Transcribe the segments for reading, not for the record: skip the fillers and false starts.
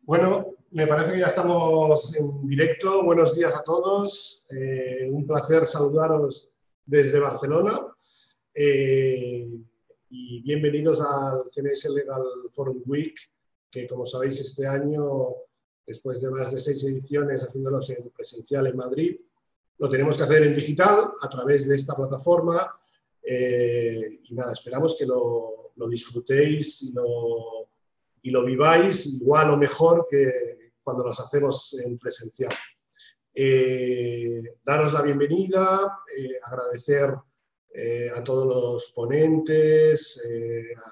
Bueno, me parece que ya estamos en directo. Buenos días a todos. Un placer saludaros desde Barcelona. Y bienvenidos al CMS Legal Forum Week, que como sabéis este año, después de más de 6 ediciones haciéndolos en presencial en Madrid, lo tenemos que hacer en digital a través de esta plataforma. Y nada, esperamos que lo disfrutéis y lo viváis igual o mejor que cuando los hacemos en presencial. Daros la bienvenida, agradecer a todos los ponentes,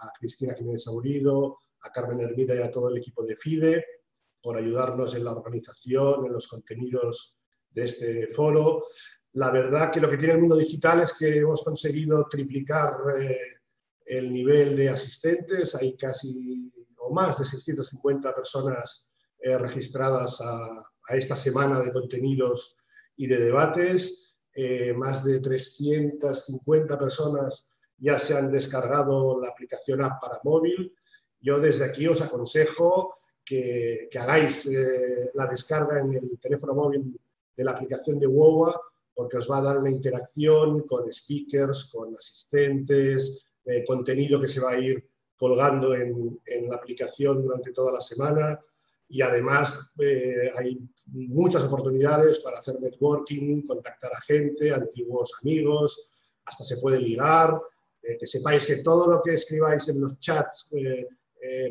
a Cristina Jiménez Aurido, a Carmen Hermida y a todo el equipo de FIDE por ayudarnos en la organización, en los contenidos de este foro. La verdad que lo que tiene el mundo digital es que hemos conseguido triplicar el nivel de asistentes. Hay casi o más de 650 personas registradas a esta semana de contenidos y de debates. Más de 350 personas ya se han descargado la aplicación app para móvil. Yo desde aquí os aconsejo que hagáis la descarga en el teléfono móvil de la aplicación de WOWA, porque os va a dar una interacción con speakers, con asistentes, contenido que se va a ir colgando en la aplicación durante toda la semana. Y además hay muchas oportunidades para hacer networking, contactar a gente, antiguos amigos, hasta se puede ligar. Que sepáis que todo lo que escribáis en los chats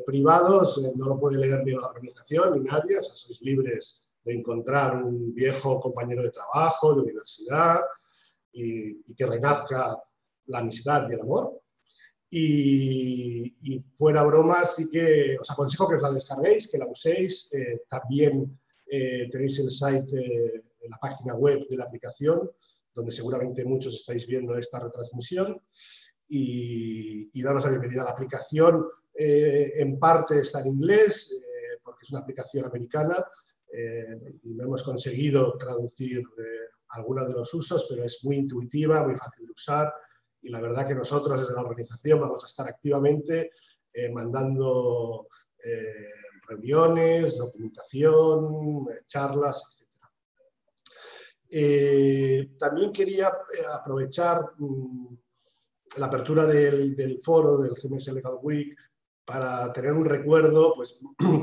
privados no lo puede leer ni la organización ni nadie, o sea, sois libres de encontrar un viejo compañero de trabajo, de universidad, y que renazca la amistad y el amor. Y fuera bromas, sí que os aconsejo que os la descarguéis, que la uséis. También tenéis el site, la página web de la aplicación, donde seguramente muchos estáis viendo esta retransmisión. Y daros la bienvenida a la aplicación. En parte está en inglés, porque es una aplicación americana, y no hemos conseguido traducir algunos de los usos, pero es muy intuitiva, muy fácil de usar. Y la verdad que nosotros desde la organización vamos a estar activamente mandando reuniones, documentación, charlas, etc. También quería aprovechar la apertura del foro del CMS Legal Week para tener un recuerdo, pues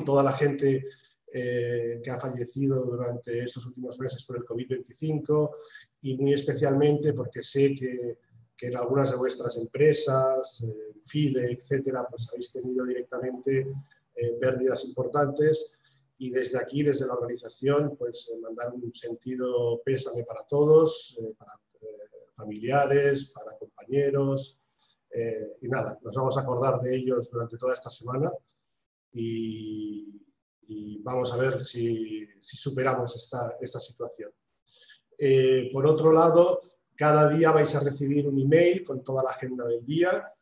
toda la gente que ha fallecido durante estos últimos meses por el COVID-25, y muy especialmente porque sé que en algunas de vuestras empresas, FIDE, etcétera, pues habéis tenido directamente pérdidas importantes. Y desde aquí, desde la organización, pues mandar un sentido pésame para todos, para familiares, para compañeros. Y nada, nos vamos a acordar de ellos durante toda esta semana y vamos a ver si superamos esta situación. Por otro lado, cada día vais a recibir un email con toda la agenda del día.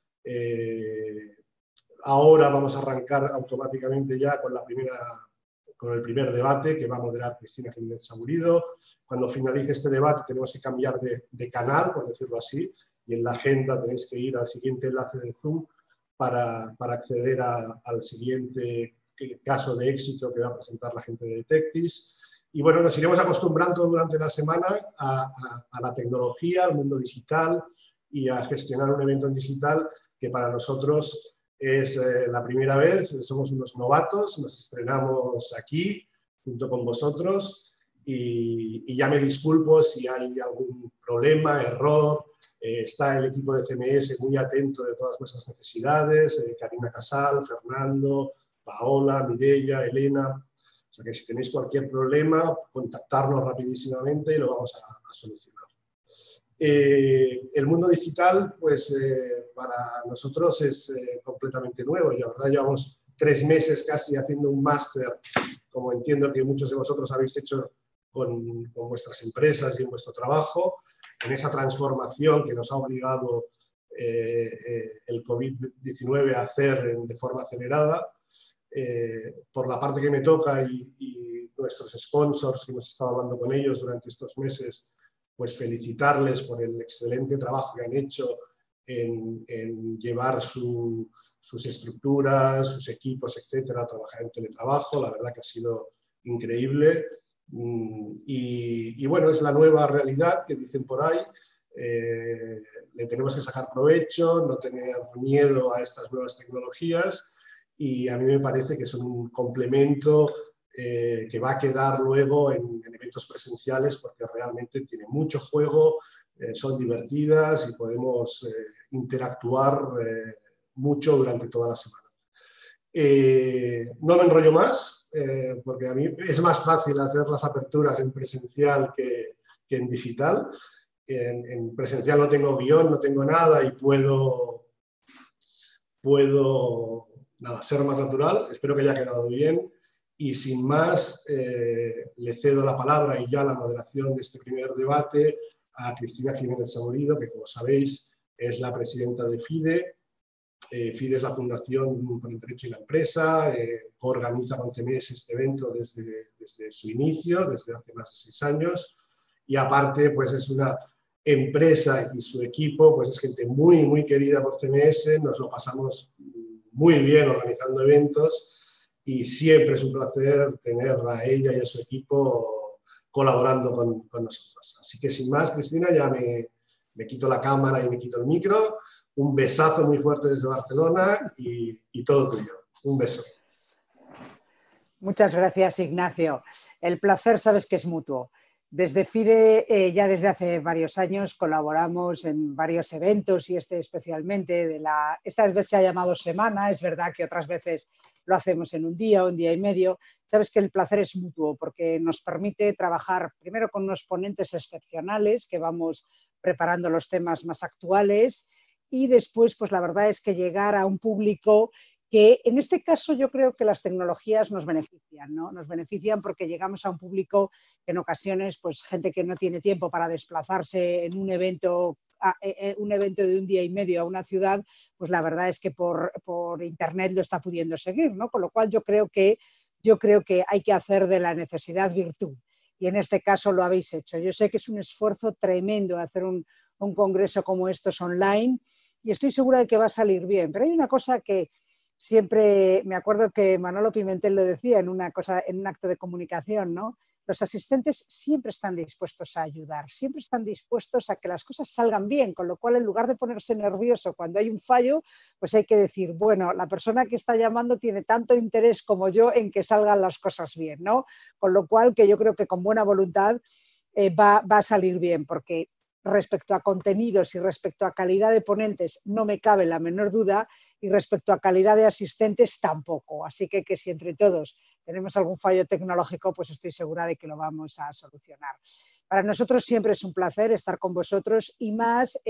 Ahora vamos a arrancar automáticamente ya con el primer debate que va a moderar Cristina Jiménez Aurido. Cuando finalice este debate tenemos que cambiar de canal, por decirlo así, y en la agenda tenéis que ir al siguiente enlace de Zoom para acceder al siguiente caso de éxito que va a presentar la gente de Detectis. Y bueno, nos iremos acostumbrando durante la semana a la tecnología, al mundo digital y a gestionar un evento en digital que para nosotros es la primera vez. Somos unos novatos, nos estrenamos aquí junto con vosotros y ya me disculpo si hay algún problema, error. Está el equipo de CMS muy atento de todas vuestras necesidades, Karina Casal, Fernando, Paola, Mireia, Elena. O sea que si tenéis cualquier problema, contactarnos rapidísimamente y lo vamos a solucionar. El mundo digital, pues para nosotros es completamente nuevo. Y la verdad llevamos 3 meses casi haciendo un máster, como entiendo que muchos de vosotros habéis hecho con vuestras empresas y en vuestro trabajo, en esa transformación que nos ha obligado el COVID-19 a hacer de forma acelerada. Por la parte que me toca y nuestros sponsors, que hemos estado hablando con ellos durante estos meses, pues felicitarles por el excelente trabajo que han hecho en llevar sus estructuras, sus equipos, etcétera, a trabajar en teletrabajo. La verdad que ha sido increíble. Y bueno, es la nueva realidad que dicen por ahí. Le tenemos que sacar provecho, no tener miedo a estas nuevas tecnologías, y a mí me parece que son un complemento que va a quedar luego en eventos presenciales, porque realmente tiene mucho juego, son divertidas y podemos interactuar mucho durante toda la semana. No me enrollo más, porque a mí es más fácil hacer las aperturas en presencial que en digital. En presencial no tengo guión, no tengo nada y puedo nada, ser más natural. Espero que haya quedado bien. Y sin más, le cedo la palabra y ya la moderación de este primer debate a Cristina Jiménez Saborido, que, como sabéis, es la presidenta de FIDE. FIDE es la Fundación por el Derecho y la Empresa, organiza con CMS este evento desde su inicio, desde hace más de 6 años, y aparte pues es una empresa y su equipo pues es gente muy, muy querida por CMS, nos lo pasamos muy bien organizando eventos y siempre es un placer tenerla a ella y a su equipo colaborando con nosotros. Así que sin más, Cristina, ya me quito la cámara y me quito el micro. Un besazo muy fuerte desde Barcelona y todo tuyo. Un beso. Muchas gracias, Ignacio. El placer sabes que es mutuo. Desde FIDE, ya desde hace varios años, colaboramos en varios eventos y este especialmente. Esta vez se ha llamado semana, es verdad que otras veces lo hacemos en un día y medio. Sabes que el placer es mutuo porque nos permite trabajar primero con unos ponentes excepcionales que vamos preparando los temas más actuales y después, pues la verdad es que llegar a un público que en este caso yo creo que las tecnologías nos benefician, ¿no? Nos benefician porque llegamos a un público que en ocasiones, pues gente que no tiene tiempo para desplazarse en un evento de un día y medio a una ciudad, pues la verdad es que por internet lo está pudiendo seguir, ¿no? Con lo cual yo creo que hay que hacer de la necesidad virtud. Y en este caso lo habéis hecho. Yo sé que es un esfuerzo tremendo hacer un congreso como estos online y estoy segura de que va a salir bien. Pero hay una cosa que siempre, me acuerdo que Manolo Pimentel lo decía en un acto de comunicación, ¿no? Los asistentes siempre están dispuestos a ayudar, siempre están dispuestos a que las cosas salgan bien, con lo cual en lugar de ponerse nervioso cuando hay un fallo, pues hay que decir, bueno, la persona que está llamando tiene tanto interés como yo en que salgan las cosas bien, ¿no? Con lo cual que yo creo que con buena voluntad va a salir bien, porque respecto a contenidos y respecto a calidad de ponentes no me cabe la menor duda y respecto a calidad de asistentes tampoco. Así que si entre todos tenemos algún fallo tecnológico, pues estoy segura de que lo vamos a solucionar. Para nosotros siempre es un placer estar con vosotros y más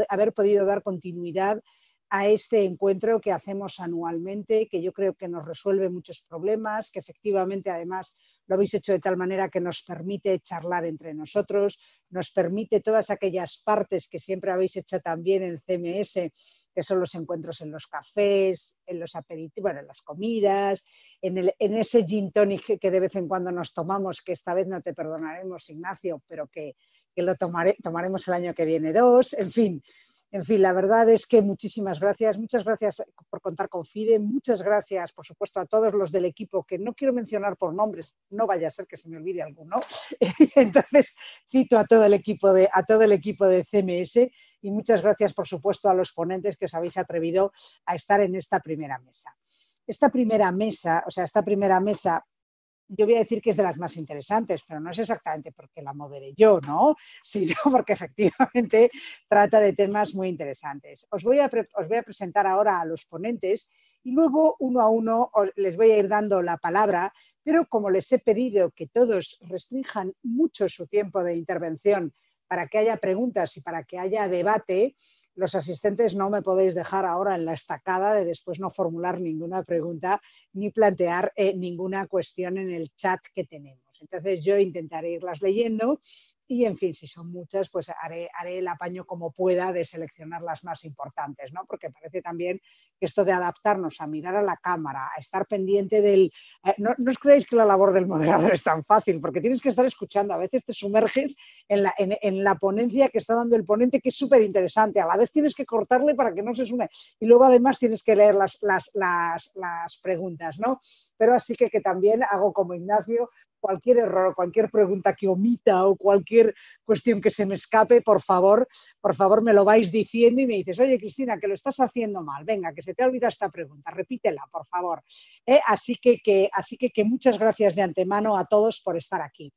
haber podido dar continuidad a este encuentro que hacemos anualmente, que yo creo que nos resuelve muchos problemas, que efectivamente además lo habéis hecho de tal manera que nos permite charlar entre nosotros, nos permite todas aquellas partes que siempre habéis hecho también en CMS, que son los encuentros en los cafés, en los aperitivos, bueno, en las comidas, en ese gin tonic que de vez en cuando nos tomamos, que esta vez no te perdonaremos, Ignacio, pero que lo tomaremos el año que viene 2, en fin, la verdad es que muchísimas gracias. Muchas gracias por contar con FIDE. Muchas gracias, por supuesto, a todos los del equipo, que no quiero mencionar por nombres, no vaya a ser que se me olvide alguno. Entonces, cito a todo el equipo de CMS y muchas gracias, por supuesto, a los ponentes que os habéis atrevido a estar en esta primera mesa. Esta primera mesa, yo voy a decir que es de las más interesantes, pero no es exactamente porque la moderé yo, ¿no? Sino porque efectivamente trata de temas muy interesantes. Os voy a presentar ahora a los ponentes y luego uno a uno les voy a ir dando la palabra, pero como les he pedido que todos restrinjan mucho su tiempo de intervención para que haya preguntas y para que haya debate, los asistentes no me podéis dejar ahora en la estacada de después no formular ninguna pregunta ni plantear ninguna cuestión en el chat que tenemos. Entonces yo intentaré irlas leyendo y, en fin, si son muchas, pues haré el apaño como pueda de seleccionar las más importantes, ¿no? Porque parece también que esto de adaptarnos a mirar a la cámara, a estar pendiente del... no os creáis que la labor del moderador es tan fácil, porque tienes que estar escuchando, a veces te sumerges en la ponencia que está dando el ponente, que es súper interesante, a la vez tienes que cortarle para que no se sume, y luego además tienes que leer las preguntas, ¿no? Pero así que también hago como Ignacio, cualquier error, cualquier pregunta que omita o cualquier cuestión que se me escape, por favor me lo vais diciendo y me dices, oye, Cristina, que lo estás haciendo mal, venga, que se te ha olvidado esta pregunta, repítela, por favor. Así que muchas gracias de antemano a todos por estar aquí.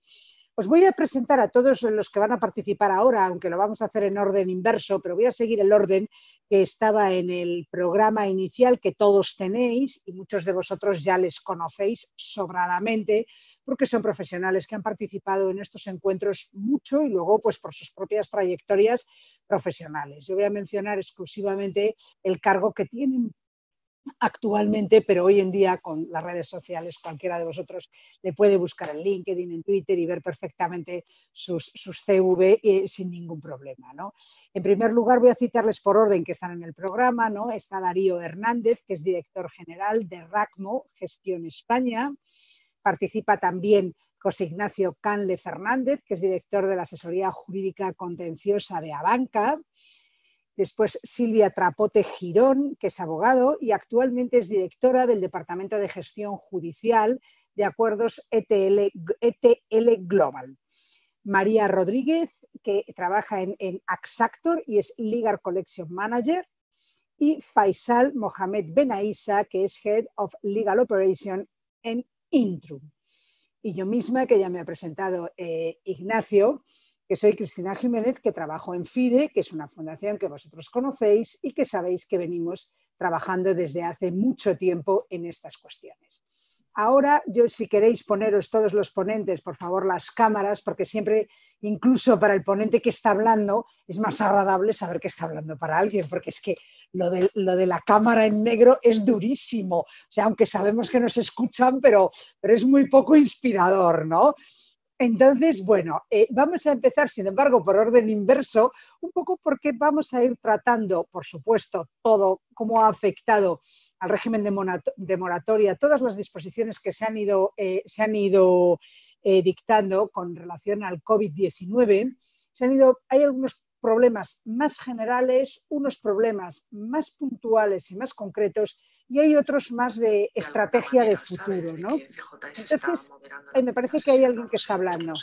Os voy a presentar a todos los que van a participar ahora, aunque lo vamos a hacer en orden inverso, pero voy a seguir el orden que estaba en el programa inicial que todos tenéis y muchos de vosotros ya les conocéis sobradamente porque son profesionales que han participado en estos encuentros mucho y luego pues por sus propias trayectorias profesionales. Yo voy a mencionar exclusivamente el cargo que tienen actualmente, pero hoy en día con las redes sociales cualquiera de vosotros le puede buscar en LinkedIn, en Twitter y ver perfectamente sus CV sin ningún problema, ¿no? En primer lugar voy a citarles por orden que están en el programa, ¿no? Está Darío Hernández, que es director general de RACMO Gestión España. Participa también José Ignacio Canle Fernández, que es director de la asesoría jurídica contenciosa de Abanca. Después Silvia Trapote Girón, que es abogado y actualmente es directora del Departamento de Gestión Judicial de Acuerdos ETL Global. María Rodríguez, que trabaja en Axactor y es Legal Collection Manager. Y Faisal Mohamed Benaissa, que es Head of Legal Operation en Intrum. Y yo misma, que ya me ha presentado Ignacio, que soy Cristina Jiménez, que trabajo en FIDE, que es una fundación que vosotros conocéis y que sabéis que venimos trabajando desde hace mucho tiempo en estas cuestiones. Ahora, si queréis poneros todos los ponentes, por favor, las cámaras, porque siempre, incluso para el ponente que está hablando, es más agradable saber que está hablando para alguien, porque es que lo de la cámara en negro es durísimo. O sea, aunque sabemos que nos escuchan, pero es muy poco inspirador, ¿no? Entonces, bueno, vamos a empezar, sin embargo, por orden inverso, un poco porque vamos a ir tratando, por supuesto, todo cómo ha afectado al régimen de moratoria, todas las disposiciones que se han ido dictando con relación al COVID-19. Hay algunos problemas más generales, unos problemas más puntuales y más concretos, y hay otros más de estrategia de futuro, ¿no? Entonces, me parece que hay alguien que está hablando.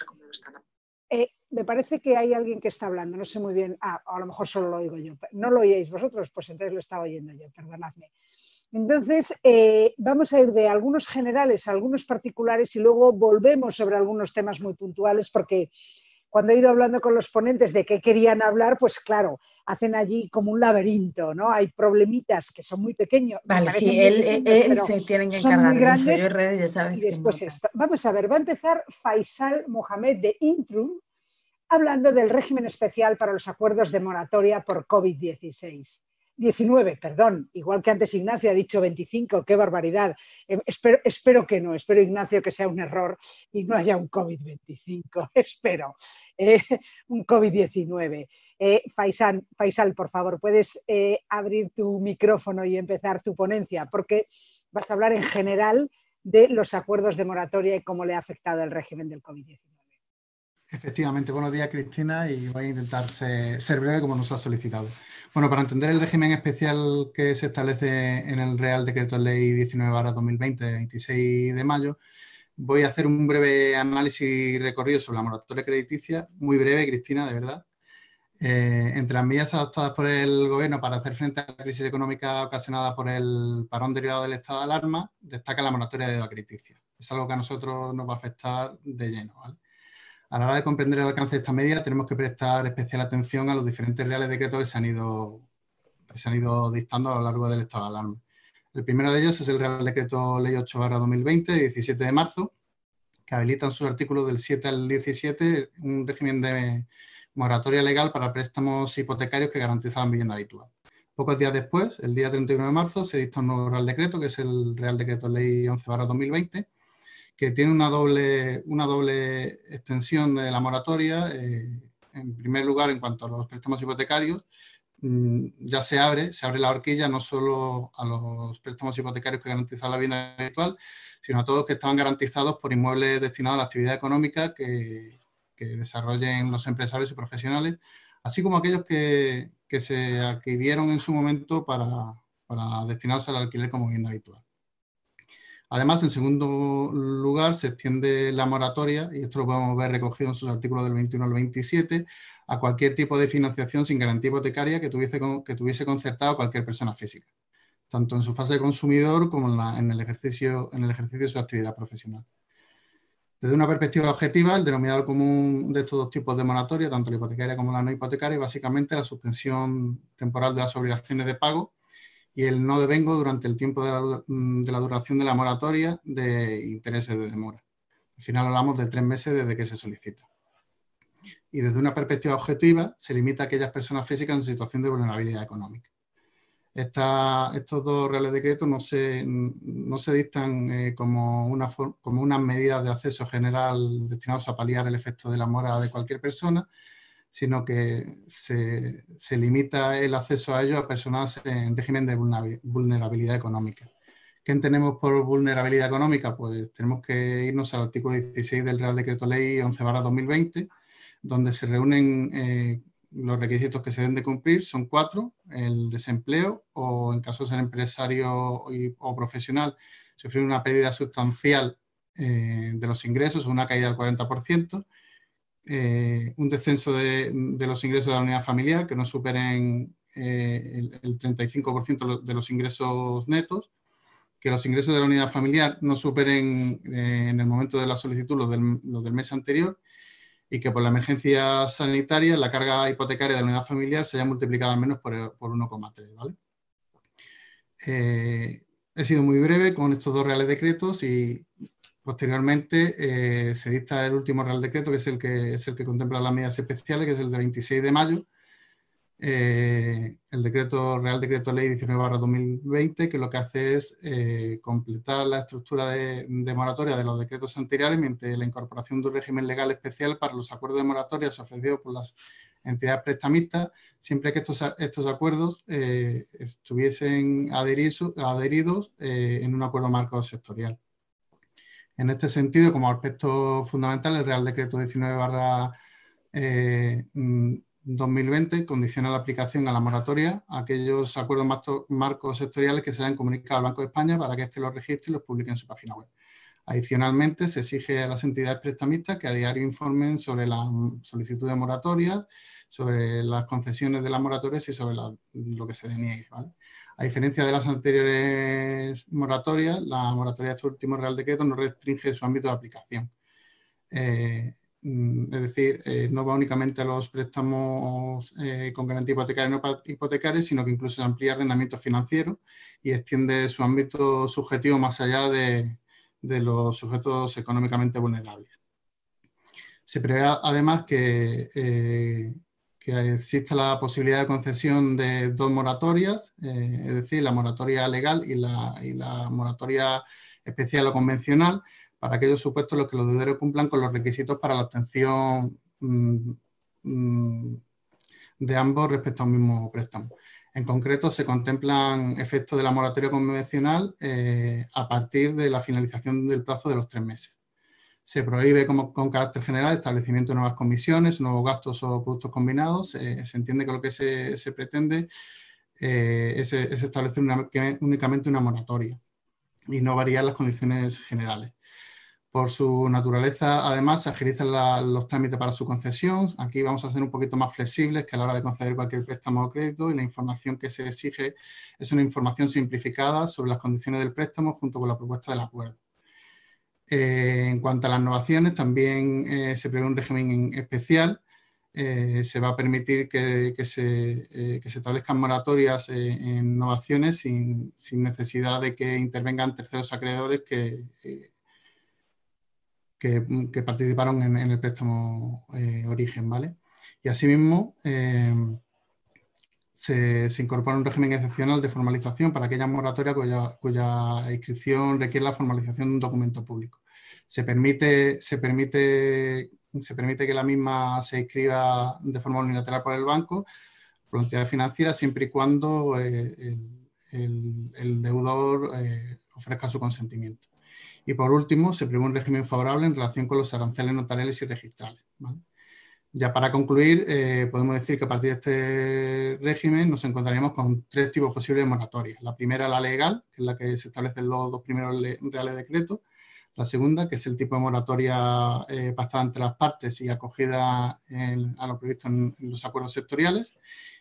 Me parece que hay alguien que está hablando, no sé muy bien. A lo mejor solo lo oigo yo. ¿No lo oíais vosotros? Pues entonces lo estaba oyendo yo, perdonadme. Entonces, vamos a ir de algunos generales a algunos particulares y luego volvemos sobre algunos temas muy puntuales porque cuando he ido hablando con los ponentes de qué querían hablar, pues claro, hacen allí como un laberinto, ¿no? Hay problemitas que son muy pequeños. Vale, sí, él se tienen que encargar muy grandes, de eso. Yo redes, ya sabes. y después esto. Vamos a ver, va a empezar Faisal Mohamed de Intrum, hablando del régimen especial para los acuerdos de moratoria por COVID-19. Perdón, igual que antes Ignacio ha dicho 25, qué barbaridad. Espero que no, espero, Ignacio, que sea un error y no haya un COVID-25, espero, un COVID-19. Faisal, por favor, puedes abrir tu micrófono y empezar tu ponencia, porque vas a hablar en general de los acuerdos de moratoria y cómo le ha afectado el régimen del COVID-19. Efectivamente, buenos días, Cristina, y voy a intentar ser breve como nos ha solicitado. Bueno, para entender el régimen especial que se establece en el Real Decreto Ley 19/2020, de 26 de mayo, voy a hacer un breve análisis y recorrido sobre la moratoria crediticia, muy breve, Cristina, de verdad. Entre las medidas adoptadas por el Gobierno para hacer frente a la crisis económica ocasionada por el parón derivado del estado de alarma, destaca la moratoria de deuda crediticia. Es algo que a nosotros nos va a afectar de lleno, ¿vale? A la hora de comprender el alcance de esta medida, tenemos que prestar especial atención a los diferentes reales decretos que se han ido dictando a lo largo del estado de alarma. El primero de ellos es el Real Decreto Ley 8/2020, de 17 de marzo, que habilita en sus artículos del 7 al 17 un régimen de moratoria legal para préstamos hipotecarios que garantizaban vivienda habitual. Pocos días después, el día 31 de marzo, se dicta un nuevo Real Decreto, que es el Real Decreto Ley 11/2020, que tiene una doble extensión de la moratoria. En primer lugar, en cuanto a los préstamos hipotecarios, ya se abre la horquilla no solo a los préstamos hipotecarios que garantizan la vivienda habitual, sino a todos los que estaban garantizados por inmuebles destinados a la actividad económica que desarrollen los empresarios y profesionales, así como aquellos que se adquirieron en su momento para destinarse al alquiler como vivienda habitual. Además, en segundo lugar, se extiende la moratoria, y esto lo podemos ver recogido en sus artículos del 21 al 27, a cualquier tipo de financiación sin garantía hipotecaria que tuviese concertado cualquier persona física, tanto en su fase de consumidor como en el ejercicio de su actividad profesional. Desde una perspectiva objetiva, el denominador común de estos dos tipos de moratoria, tanto la hipotecaria como la no hipotecaria, es básicamente la suspensión temporal de las obligaciones de pago y el no devengo durante el tiempo de la duración de la moratoria de intereses de demora. Al final hablamos de 3 meses desde que se solicita. Y desde una perspectiva objetiva, se limita a aquellas personas físicas en situación de vulnerabilidad económica. Estos dos reales decretos no se dictan como unas medidas de acceso general destinados a paliar el efecto de la mora de cualquier persona, sino que se limita el acceso a ellos a personas en régimen de vulnerabilidad económica. ¿Qué entendemos por vulnerabilidad económica? Pues tenemos que irnos al artículo 16 del Real Decreto Ley 11/2020, donde se reúnen los requisitos que se deben de cumplir. Son 4: el desempleo, o en caso de ser empresario o profesional, sufrir una pérdida sustancial de los ingresos o una caída del 40%, un descenso de los ingresos de la unidad familiar que no superen el 35% de los ingresos netos, que los ingresos de la unidad familiar no superen en el momento de la solicitud los del mes anterior, y que por la emergencia sanitaria la carga hipotecaria de la unidad familiar se haya multiplicado al menos por 1,3, ¿vale? He sido muy breve con estos dos reales decretos y posteriormente se dicta el último Real Decreto, que es el que contempla las medidas especiales, que es el de 26 de mayo, el Real Decreto Ley 19/2020, que lo que hace es completar la estructura de moratoria de los decretos anteriores mediante la incorporación de un régimen legal especial para los acuerdos de moratoria ofrecidos por las entidades prestamistas, siempre que estos acuerdos estuviesen adheridos en un acuerdo marco sectorial. En este sentido, como aspecto fundamental, el Real Decreto 19/2020 condiciona la aplicación a la moratoria a aquellos acuerdos marcos sectoriales que se hayan comunicado al Banco de España para que éste los registre y los publique en su página web. Adicionalmente, se exige a las entidades prestamistas que a diario informen sobre la solicitud de moratorias, sobre las concesiones de las moratorias y sobre lo que se deniegue, ¿vale? A diferencia de las anteriores moratorias, la moratoria de este último Real Decreto no restringe su ámbito de aplicación. Es decir, no va únicamente a los préstamos con garantía hipotecaria y no hipotecaria, sino que incluso amplía arrendamiento financiero y extiende su ámbito subjetivo más allá de los sujetos económicamente vulnerables. Se prevé además que exista la posibilidad de concesión de 2 moratorias, es decir, la moratoria legal y la moratoria especial o convencional, para aquellos supuestos en los que los deudores cumplan con los requisitos para la obtención de ambos respecto a un mismo préstamo. En concreto, se contemplan efectos de la moratoria convencional a partir de la finalización del plazo de los 3 meses. Se prohíbe con carácter general el establecimiento de nuevas comisiones, nuevos gastos o productos combinados. Se entiende que lo que se pretende es establecer únicamente una moratoria y no variar las condiciones generales. Por su naturaleza, además, se agilizan los trámites para su concesión. Aquí vamos a ser un poquito más flexibles que a la hora de conceder cualquier préstamo o crédito, y la información que se exige es una información simplificada sobre las condiciones del préstamo junto con la propuesta del acuerdo. En cuanto a las novaciones, también se prevé un régimen especial. Se va a permitir que se establezcan moratorias en novaciones sin necesidad de que intervengan terceros acreedores que participaron en el préstamo origen, ¿vale? Y asimismo, se incorpora un régimen excepcional de formalización para aquellas moratorias cuya inscripción requiere la formalización de un documento público. Se permite que la misma se inscriba de forma unilateral por el banco, por la entidad financiera, siempre y cuando el deudor ofrezca su consentimiento. Y por último, se prevé un régimen favorable en relación con los aranceles notariales y registrales, ¿vale? Ya para concluir, podemos decir que a partir de este régimen nos encontraríamos con 3 tipos posibles de moratorias. La primera, la legal, que es la que se establecen los 2 primeros reales decretos. La segunda, que es el tipo de moratoria pactada entre las partes y acogida a lo previsto en los acuerdos sectoriales.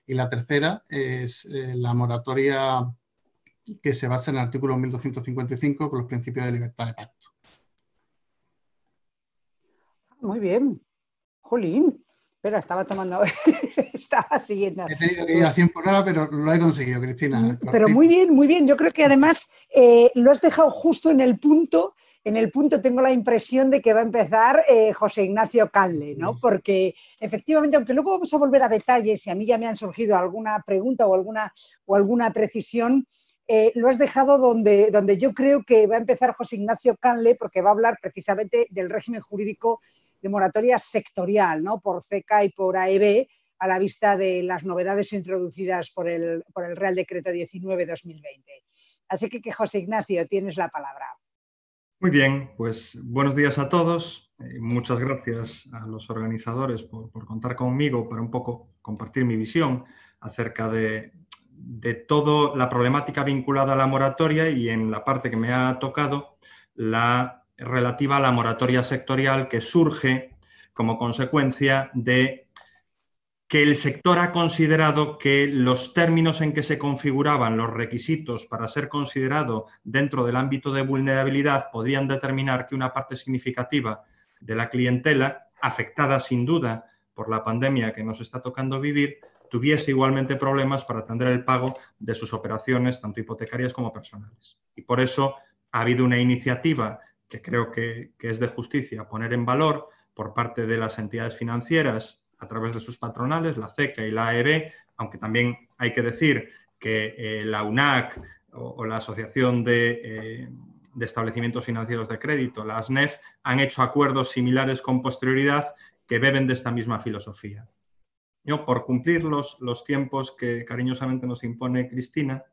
Y la tercera es la moratoria que se basa en el artículo 1255 con los principios de libertad de pacto. Muy bien. Jolín. Espera, estaba tomando, estaba siguiendo. He tenido que ir a 100 por hora, pero lo he conseguido, Cristina. Pero muy bien, muy bien. Yo creo que además lo has dejado justo en el punto. En el punto tengo la impresión de que va a empezar José Ignacio Canle, ¿no? Porque efectivamente, aunque luego vamos a volver a detalles y a mí ya me han surgido alguna pregunta o alguna precisión, lo has dejado donde yo creo que va a empezar José Ignacio Canle, porque va a hablar precisamente del régimen jurídico de moratoria sectorial, ¿no? Por CECA y por AEB, a la vista de las novedades introducidas por el Real Decreto 19/2020. Así que José Ignacio, tienes la palabra. Muy bien, pues buenos días a todos. Muchas gracias a los organizadores por contar conmigo para un poco compartir mi visión acerca de toda la problemática vinculada a la moratoria y en la parte que me ha tocado, la relativa a la moratoria sectorial que surge como consecuencia de que el sector ha considerado que los términos en que se configuraban los requisitos para ser considerado dentro del ámbito de vulnerabilidad podían determinar que una parte significativa de la clientela, afectada sin duda por la pandemia que nos está tocando vivir, tuviese igualmente problemas para atender el pago de sus operaciones, tanto hipotecarias como personales. Y por eso ha habido una iniciativa que creo que es de justicia poner en valor por parte de las entidades financieras a través de sus patronales, la CECA y la AEB, aunque también hay que decir que la UNAC o la Asociación de Establecimientos Financieros de Crédito, la ASNEF, han hecho acuerdos similares con posterioridad que beben de esta misma filosofía. Yo, por cumplir los tiempos que cariñosamente nos impone Cristina,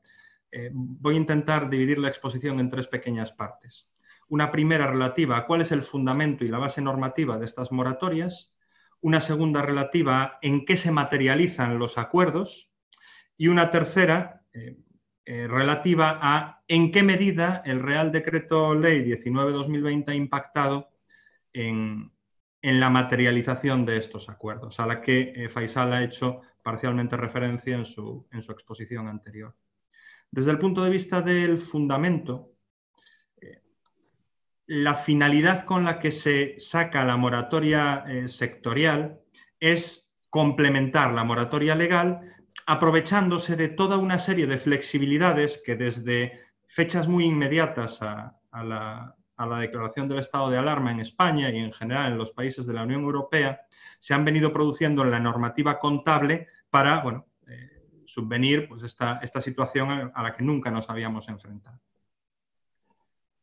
voy a intentar dividir la exposición en 3 pequeñas partes. Una primera relativa a cuál es el fundamento y la base normativa de estas moratorias, una segunda relativa a en qué se materializan los acuerdos y una tercera relativa a en qué medida el Real Decreto Ley 19/2020 ha impactado en la materialización de estos acuerdos, a la que Faisal ha hecho parcialmente referencia en su exposición anterior. Desde el punto de vista del fundamento, la finalidad con la que se saca la moratoria sectorial es complementar la moratoria legal, aprovechándose de toda una serie de flexibilidades que desde fechas muy inmediatas a la declaración del estado de alarma en España y en general en los países de la Unión Europea se han venido produciendo en la normativa contable para subvenir pues, esta situación a la que nunca nos habíamos enfrentado.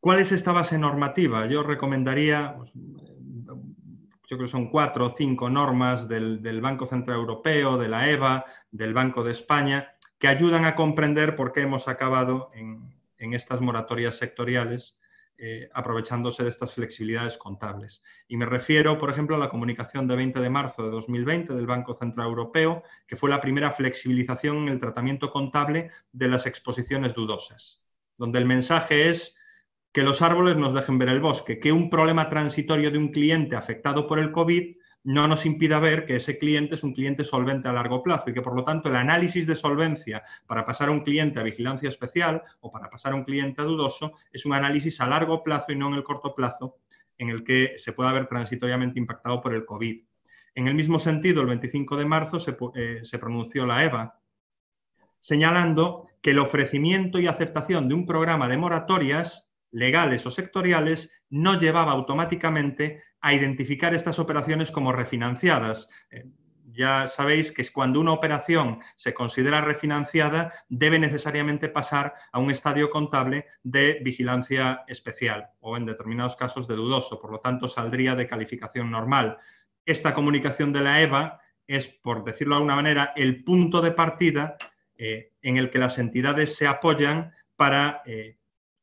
¿Cuál es esta base normativa? Yo recomendaría, pues, yo creo que son 4 o 5 normas del Banco Central Europeo, de la EBA, del Banco de España, que ayudan a comprender por qué hemos acabado en estas moratorias sectoriales, aprovechándose de estas flexibilidades contables. Y me refiero, por ejemplo, a la comunicación de 20 de marzo de 2020 del Banco Central Europeo, que fue la primera flexibilización en el tratamiento contable de las exposiciones dudosas, donde el mensaje es que los árboles nos dejen ver el bosque, que un problema transitorio de un cliente afectado por el COVID no nos impida ver que ese cliente es un cliente solvente a largo plazo y que, por lo tanto, el análisis de solvencia para pasar a un cliente a vigilancia especial o para pasar a un cliente a dudoso es un análisis a largo plazo y no en el corto plazo en el que se pueda ver transitoriamente impactado por el COVID. En el mismo sentido, el 25 de marzo se pronunció la EBA, señalando que el ofrecimiento y aceptación de un programa de moratorias legales o sectoriales no llevaba automáticamente a identificar estas operaciones como refinanciadas. Ya sabéis que cuando una operación se considera refinanciada, debe necesariamente pasar a un estadio contable de vigilancia especial o, en determinados casos, de dudoso. Por lo tanto, saldría de calificación normal. Esta comunicación de la EBA es, por decirlo de alguna manera, el punto de partida en el que las entidades se apoyan para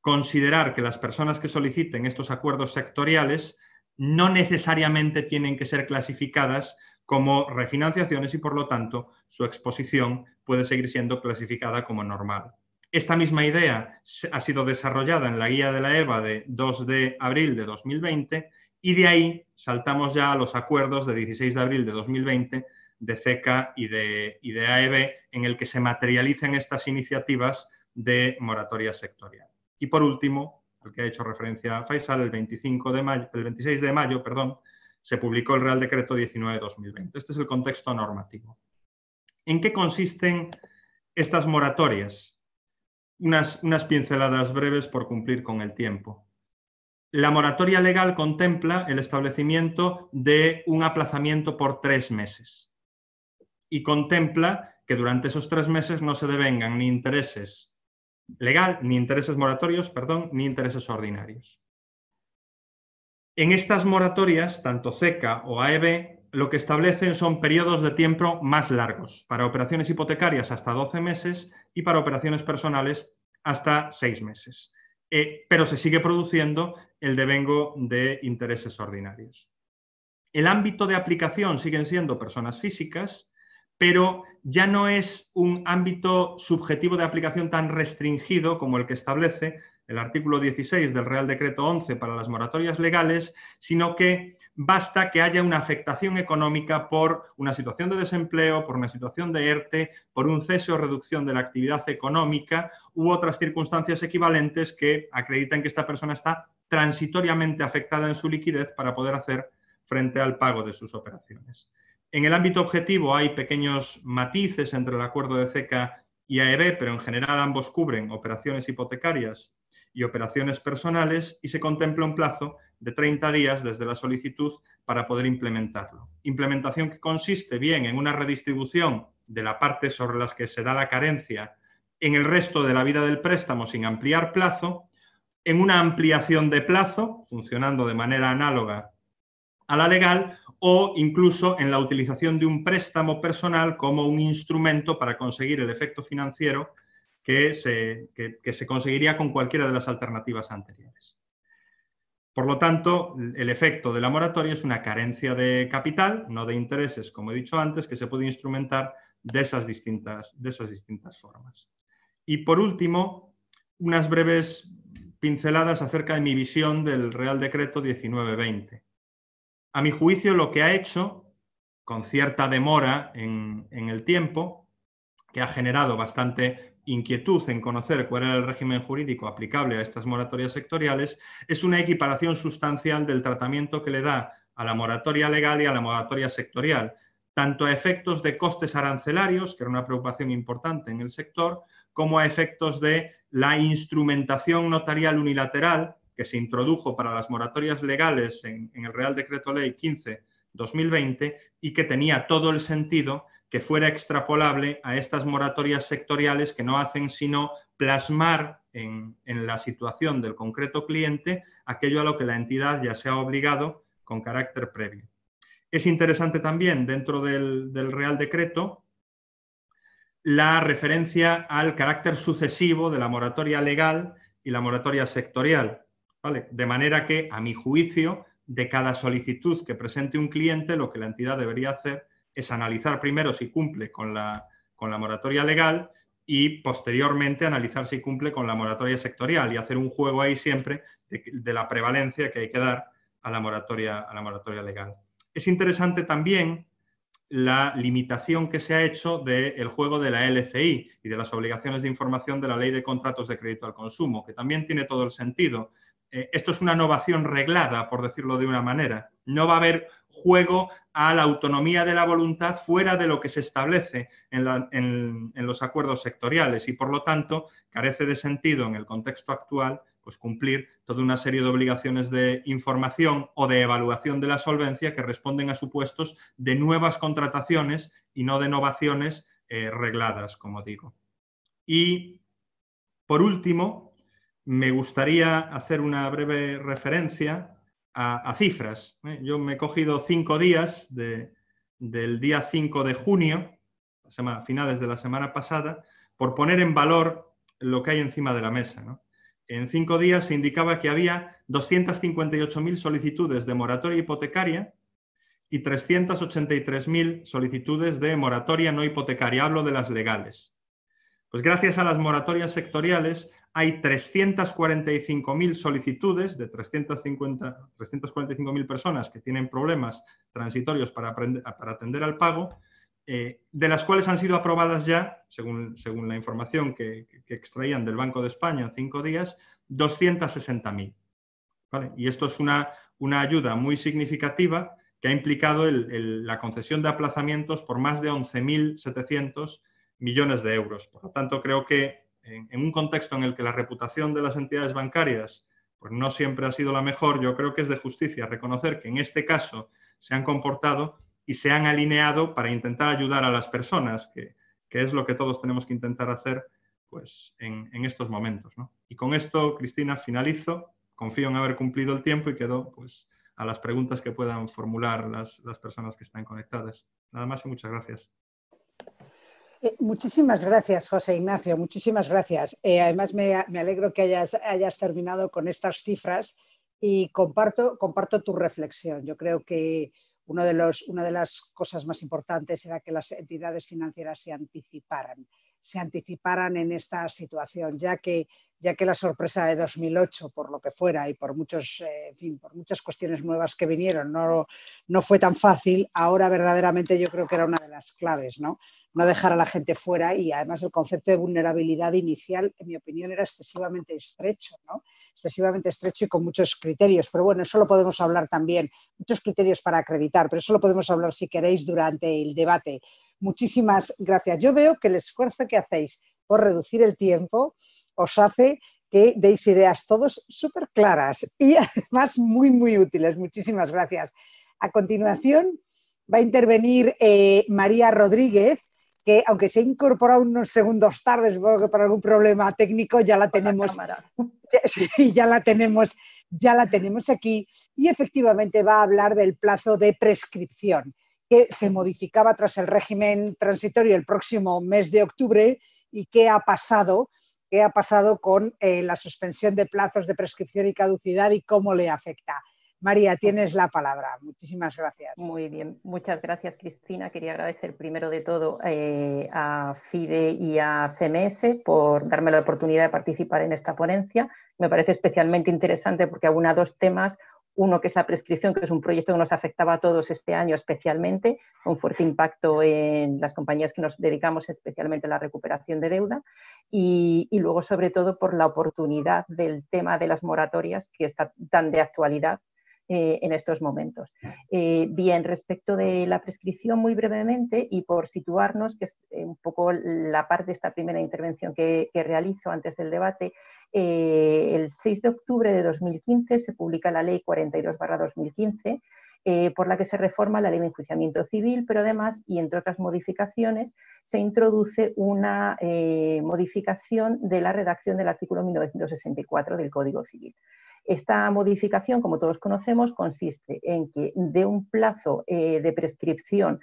considerar que las personas que soliciten estos acuerdos sectoriales no necesariamente tienen que ser clasificadas como refinanciaciones y, por lo tanto, su exposición puede seguir siendo clasificada como normal. Esta misma idea ha sido desarrollada en la guía de la EBA de 2 de abril de 2020 y de ahí saltamos ya a los acuerdos de 16 de abril de 2020 de CECA y de AEB, en el que se materializan estas iniciativas de moratoria sectorial. Y por último, al que ha hecho referencia Faisal, el 26 de mayo, se publicó el Real Decreto 19/2020. Este es el contexto normativo. ¿En qué consisten estas moratorias? Unas pinceladas breves por cumplir con el tiempo. La moratoria legal contempla el establecimiento de un aplazamiento por 3 meses y contempla que durante esos 3 meses no se devengan ni intereses moratorios, ni intereses ordinarios. En estas moratorias, tanto CECA o AEB, lo que establecen son periodos de tiempo más largos, para operaciones hipotecarias hasta 12 meses y para operaciones personales hasta 6 meses. Pero se sigue produciendo el devengo de intereses ordinarios. El ámbito de aplicación siguen siendo personas físicas, pero ya no es un ámbito subjetivo de aplicación tan restringido como el que establece el artículo 16 del Real Decreto 11 para las moratorias legales, sino que basta que haya una afectación económica por una situación de desempleo, por una situación de ERTE, por un cese o reducción de la actividad económica u otras circunstancias equivalentes que acreditan que esta persona está transitoriamente afectada en su liquidez para poder hacer frente al pago de sus operaciones. En el ámbito objetivo hay pequeños matices entre el acuerdo de CECA y AEB, pero en general ambos cubren operaciones hipotecarias y operaciones personales y se contempla un plazo de 30 días desde la solicitud para poder implementarlo. Implementación que consiste bien en una redistribución de la parte sobre las que se da la carencia en el resto de la vida del préstamo sin ampliar plazo, en una ampliación de plazo, funcionando de manera análoga a la legal, o incluso en la utilización de un préstamo personal como un instrumento para conseguir el efecto financiero que se conseguiría con cualquiera de las alternativas anteriores. Por lo tanto, el efecto de la moratoria es una carencia de capital, no de intereses, como he dicho antes, que se puede instrumentar de esas distintas formas. Y por último, unas breves pinceladas acerca de mi visión del Real Decreto 19/20. A mi juicio, lo que ha hecho, con cierta demora en el tiempo, que ha generado bastante inquietud en conocer cuál era el régimen jurídico aplicable a estas moratorias sectoriales, es una equiparación sustancial del tratamiento que le da a la moratoria legal y a la moratoria sectorial, tanto a efectos de costes arancelarios, que era una preocupación importante en el sector, como a efectos de la instrumentación notarial unilateral que se introdujo para las moratorias legales en el Real Decreto Ley 15/2020 y que tenía todo el sentido que fuera extrapolable a estas moratorias sectoriales que no hacen sino plasmar en la situación del concreto cliente aquello a lo que la entidad ya se ha obligado con carácter previo. Es interesante también, dentro del Real Decreto, la referencia al carácter sucesivo de la moratoria legal y la moratoria sectorial, ¿vale? De manera que, a mi juicio, de cada solicitud que presente un cliente, lo que la entidad debería hacer es analizar primero si cumple con la moratoria legal y posteriormente analizar si cumple con la moratoria sectorial y hacer un juego ahí siempre de la prevalencia que hay que dar a la moratoria legal. Es interesante también la limitación que se ha hecho del juego de la LCI y de las obligaciones de información de la Ley de Contratos de Crédito al Consumo, que también tiene todo el sentido. Esto es una novación reglada, por decirlo de una manera. No va a haber juego a la autonomía de la voluntad fuera de lo que se establece en los acuerdos sectoriales y, por lo tanto, carece de sentido en el contexto actual pues cumplir toda una serie de obligaciones de información o de evaluación de la solvencia que responden a supuestos de nuevas contrataciones y no de novaciones regladas, como digo. Y, por último, me gustaría hacer una breve referencia a cifras. Yo me he cogido 5 días del día 5 de junio, finales de la semana pasada, por poner en valor lo que hay encima de la mesa, ¿no? En 5 días se indicaba que había 258.000 solicitudes de moratoria hipotecaria y 383.000 solicitudes de moratoria no hipotecaria. Hablo de las legales. Pues gracias a las moratorias sectoriales hay 345.000 solicitudes de 345.000 personas que tienen problemas transitorios para atender al pago, de las cuales han sido aprobadas ya, según la información que extraían del Banco de España en 5 días, 260.000. ¿Vale? Y esto es una ayuda muy significativa que ha implicado la concesión de aplazamientos por más de 11.700 millones de euros. Por lo tanto, creo que en un contexto en el que la reputación de las entidades bancarias pues no siempre ha sido la mejor, yo creo que es de justicia reconocer que en este caso se han comportado y se han alineado para intentar ayudar a las personas, que es lo que todos tenemos que intentar hacer pues, en estos momentos, ¿no? Y con esto, Cristina, finalizo. Confío en haber cumplido el tiempo y quedo pues, a las preguntas que puedan formular las personas que están conectadas. Nada más y muchas gracias. Muchísimas gracias, José Ignacio, muchísimas gracias. Además, me alegro que hayas terminado con estas cifras y comparto tu reflexión. Yo creo que una de las cosas más importantes era que las entidades financieras se anticiparan en esta situación, ya que la sorpresa de 2008, por lo que fuera y por muchas cuestiones nuevas que vinieron, no fue tan fácil. Ahora verdaderamente yo creo que era una de las claves, ¿no? No dejar a la gente fuera, y además el concepto de vulnerabilidad inicial, en mi opinión, era excesivamente estrecho, ¿no? Excesivamente estrecho y con muchos criterios, pero bueno, eso lo podemos hablar también, muchos criterios para acreditar, pero eso lo podemos hablar si queréis durante el debate. Muchísimas gracias. Yo veo que el esfuerzo que hacéis por reducir el tiempo os hace que deis ideas todos súper claras y además muy, muy útiles. Muchísimas gracias. A continuación va a intervenir María Rodríguez, que aunque se ha incorporado unos segundos tarde, supongo que por algún problema técnico, ya la tenemos. Sí, ya la tenemos aquí, y efectivamente va a hablar del plazo de prescripción, que se modificaba tras el régimen transitorio el próximo mes de octubre, y qué ha pasado con la suspensión de plazos de prescripción y caducidad y cómo le afecta. María, tienes la palabra. Muchísimas gracias. Muy bien, muchas gracias, Cristina. Quería agradecer primero de todo a FIDE y a CMS por darme la oportunidad de participar en esta ponencia. Me parece especialmente interesante porque aúna 2 temas. Uno, que es la prescripción, que es un proyecto que nos afectaba a todos este año especialmente, con fuerte impacto en las compañías que nos dedicamos especialmente a la recuperación de deuda, y luego, sobre todo, por la oportunidad del tema de las moratorias, que está tan de actualidad en estos momentos. Bien, respecto de la prescripción, muy brevemente, y por situarnos, que es un poco la parte de esta primera intervención que realizo antes del debate, el 6 de octubre de 2015 se publica la Ley 42/2015, por la que se reforma la Ley de Enjuiciamiento Civil, pero además, y entre otras modificaciones, se introduce una modificación de la redacción del artículo 1964 del Código Civil. Esta modificación, como todos conocemos, consiste en que de un plazo de prescripción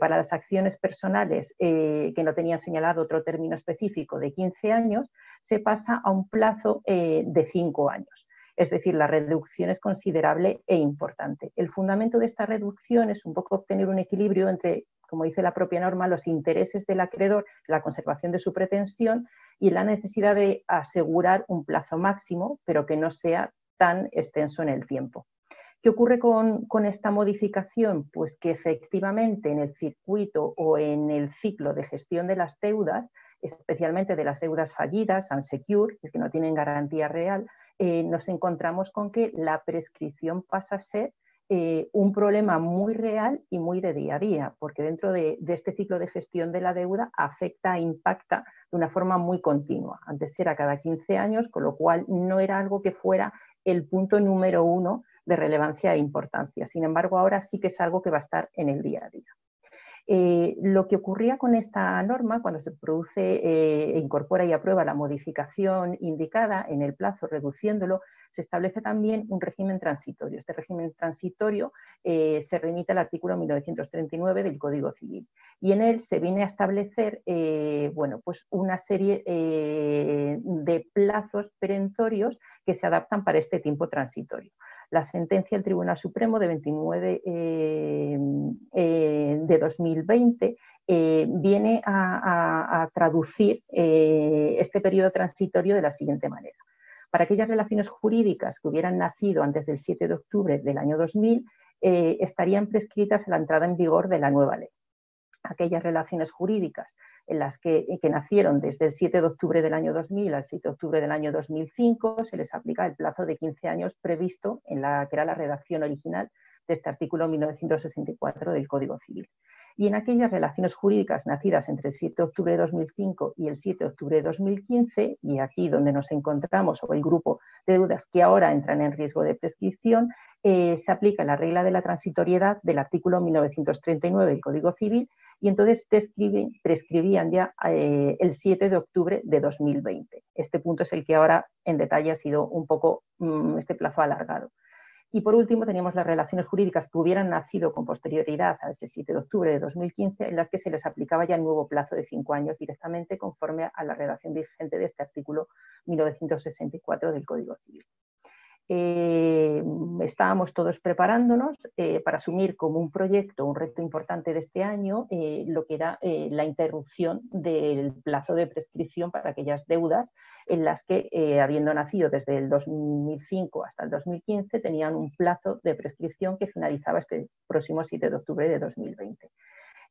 para las acciones personales que no tenían señalado otro término específico de 15 años, se pasa a un plazo de 5 años. Es decir, la reducción es considerable e importante. El fundamento de esta reducción es un poco obtener un equilibrio entre, como dice la propia norma, los intereses del acreedor, la conservación de su pretensión y la necesidad de asegurar un plazo máximo, pero que no sea tan extenso en el tiempo. ¿Qué ocurre con esta modificación? Pues que efectivamente en el circuito o en el ciclo de gestión de las deudas, especialmente de las deudas fallidas, unsecured, que no tienen garantía real, nos encontramos con que la prescripción pasa a ser un problema muy real y muy de día a día, porque dentro de este ciclo de gestión de la deuda afecta e impacta de una forma muy continua. Antes era cada 15 años, con lo cual no era algo que fuera el punto número 1 de relevancia e importancia. Sin embargo, ahora sí que es algo que va a estar en el día a día. Lo que ocurría con esta norma, cuando se produce, incorpora y aprueba la modificación indicada en el plazo, reduciéndolo, se establece también un régimen transitorio. Este régimen transitorio se remite al artículo 1939 del Código Civil y en él se viene a establecer bueno, pues una serie de plazos perentorios que se adaptan para este tiempo transitorio. La sentencia del Tribunal Supremo de 29 de 2020 viene a traducir este periodo transitorio de la siguiente manera. Para aquellas relaciones jurídicas que hubieran nacido antes del 7 de octubre del año 2000, estarían prescritas a la entrada en vigor de la nueva ley. Aquellas relaciones jurídicas en las que nacieron desde el 7 de octubre del año 2000 al 7 de octubre del año 2005, se les aplica el plazo de 15 años previsto en la que era la redacción original de este artículo 1964 del Código Civil. Y en aquellas relaciones jurídicas nacidas entre el 7 de octubre de 2005 y el 7 de octubre de 2015, y aquí donde nos encontramos, o el grupo de deudas que ahora entran en riesgo de prescripción, se aplica la regla de la transitoriedad del artículo 1939 del Código Civil y entonces prescribían ya el 7 de octubre de 2020. Este punto es el que ahora en detalle ha sido un poco este plazo alargado. Y por último teníamos las relaciones jurídicas que hubieran nacido con posterioridad a ese 7 de octubre de 2015, en las que se les aplicaba ya el nuevo plazo de 5 años directamente conforme a la redacción vigente de este artículo 1964 del Código Civil. Estábamos todos preparándonos para asumir como un proyecto, un reto importante de este año, lo que era la interrupción del plazo de prescripción para aquellas deudas en las que, habiendo nacido desde el 2005 hasta el 2015, tenían un plazo de prescripción que finalizaba este próximo 7 de octubre de 2020.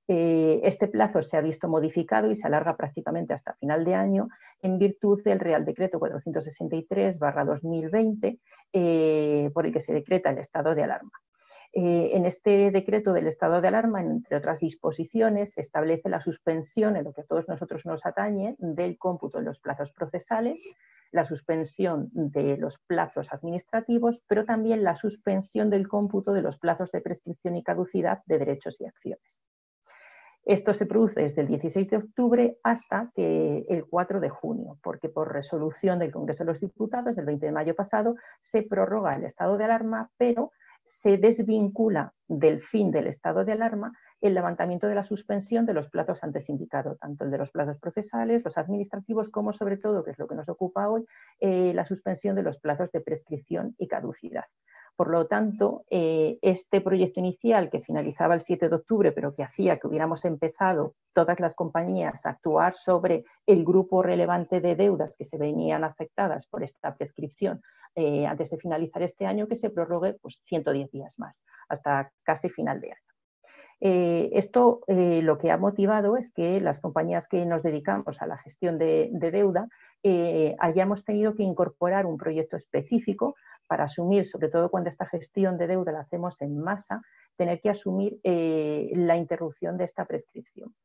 Este plazo se ha visto modificado y se alarga prácticamente hasta final de año en virtud del Real Decreto 463/2020 por el que se decreta el estado de alarma. En este decreto del estado de alarma, entre otras disposiciones, se establece la suspensión, en lo que a todos nosotros nos atañe, del cómputo de los plazos procesales, la suspensión de los plazos administrativos, pero también la suspensión del cómputo de los plazos de prescripción y caducidad de derechos y acciones. Esto se produce desde el 16 de octubre hasta el 4 de junio, porque por resolución del Congreso de los Diputados del 20 de mayo pasado se prorroga el estado de alarma, pero se desvincula del fin del estado de alarma el levantamiento de la suspensión de los plazos antes indicados, tanto el de los plazos procesales, los administrativos, como sobre todo, que es lo que nos ocupa hoy, la suspensión de los plazos de prescripción y caducidad. Por lo tanto, este proyecto inicial que finalizaba el 7 de octubre, pero que hacía que hubiéramos empezado todas las compañías a actuar sobre el grupo relevante de deudas que se venían afectadas por esta prescripción antes de finalizar este año, que se prorrogue pues, 110 días más, hasta casi final de año. Esto lo que ha motivado es que las compañías que nos dedicamos a la gestión de deuda hayamos tenido que incorporar un proyecto específico para asumir, sobre todo cuando esta gestión de deuda la hacemos en masa, tener que asumir la interrupción de esta prescripción.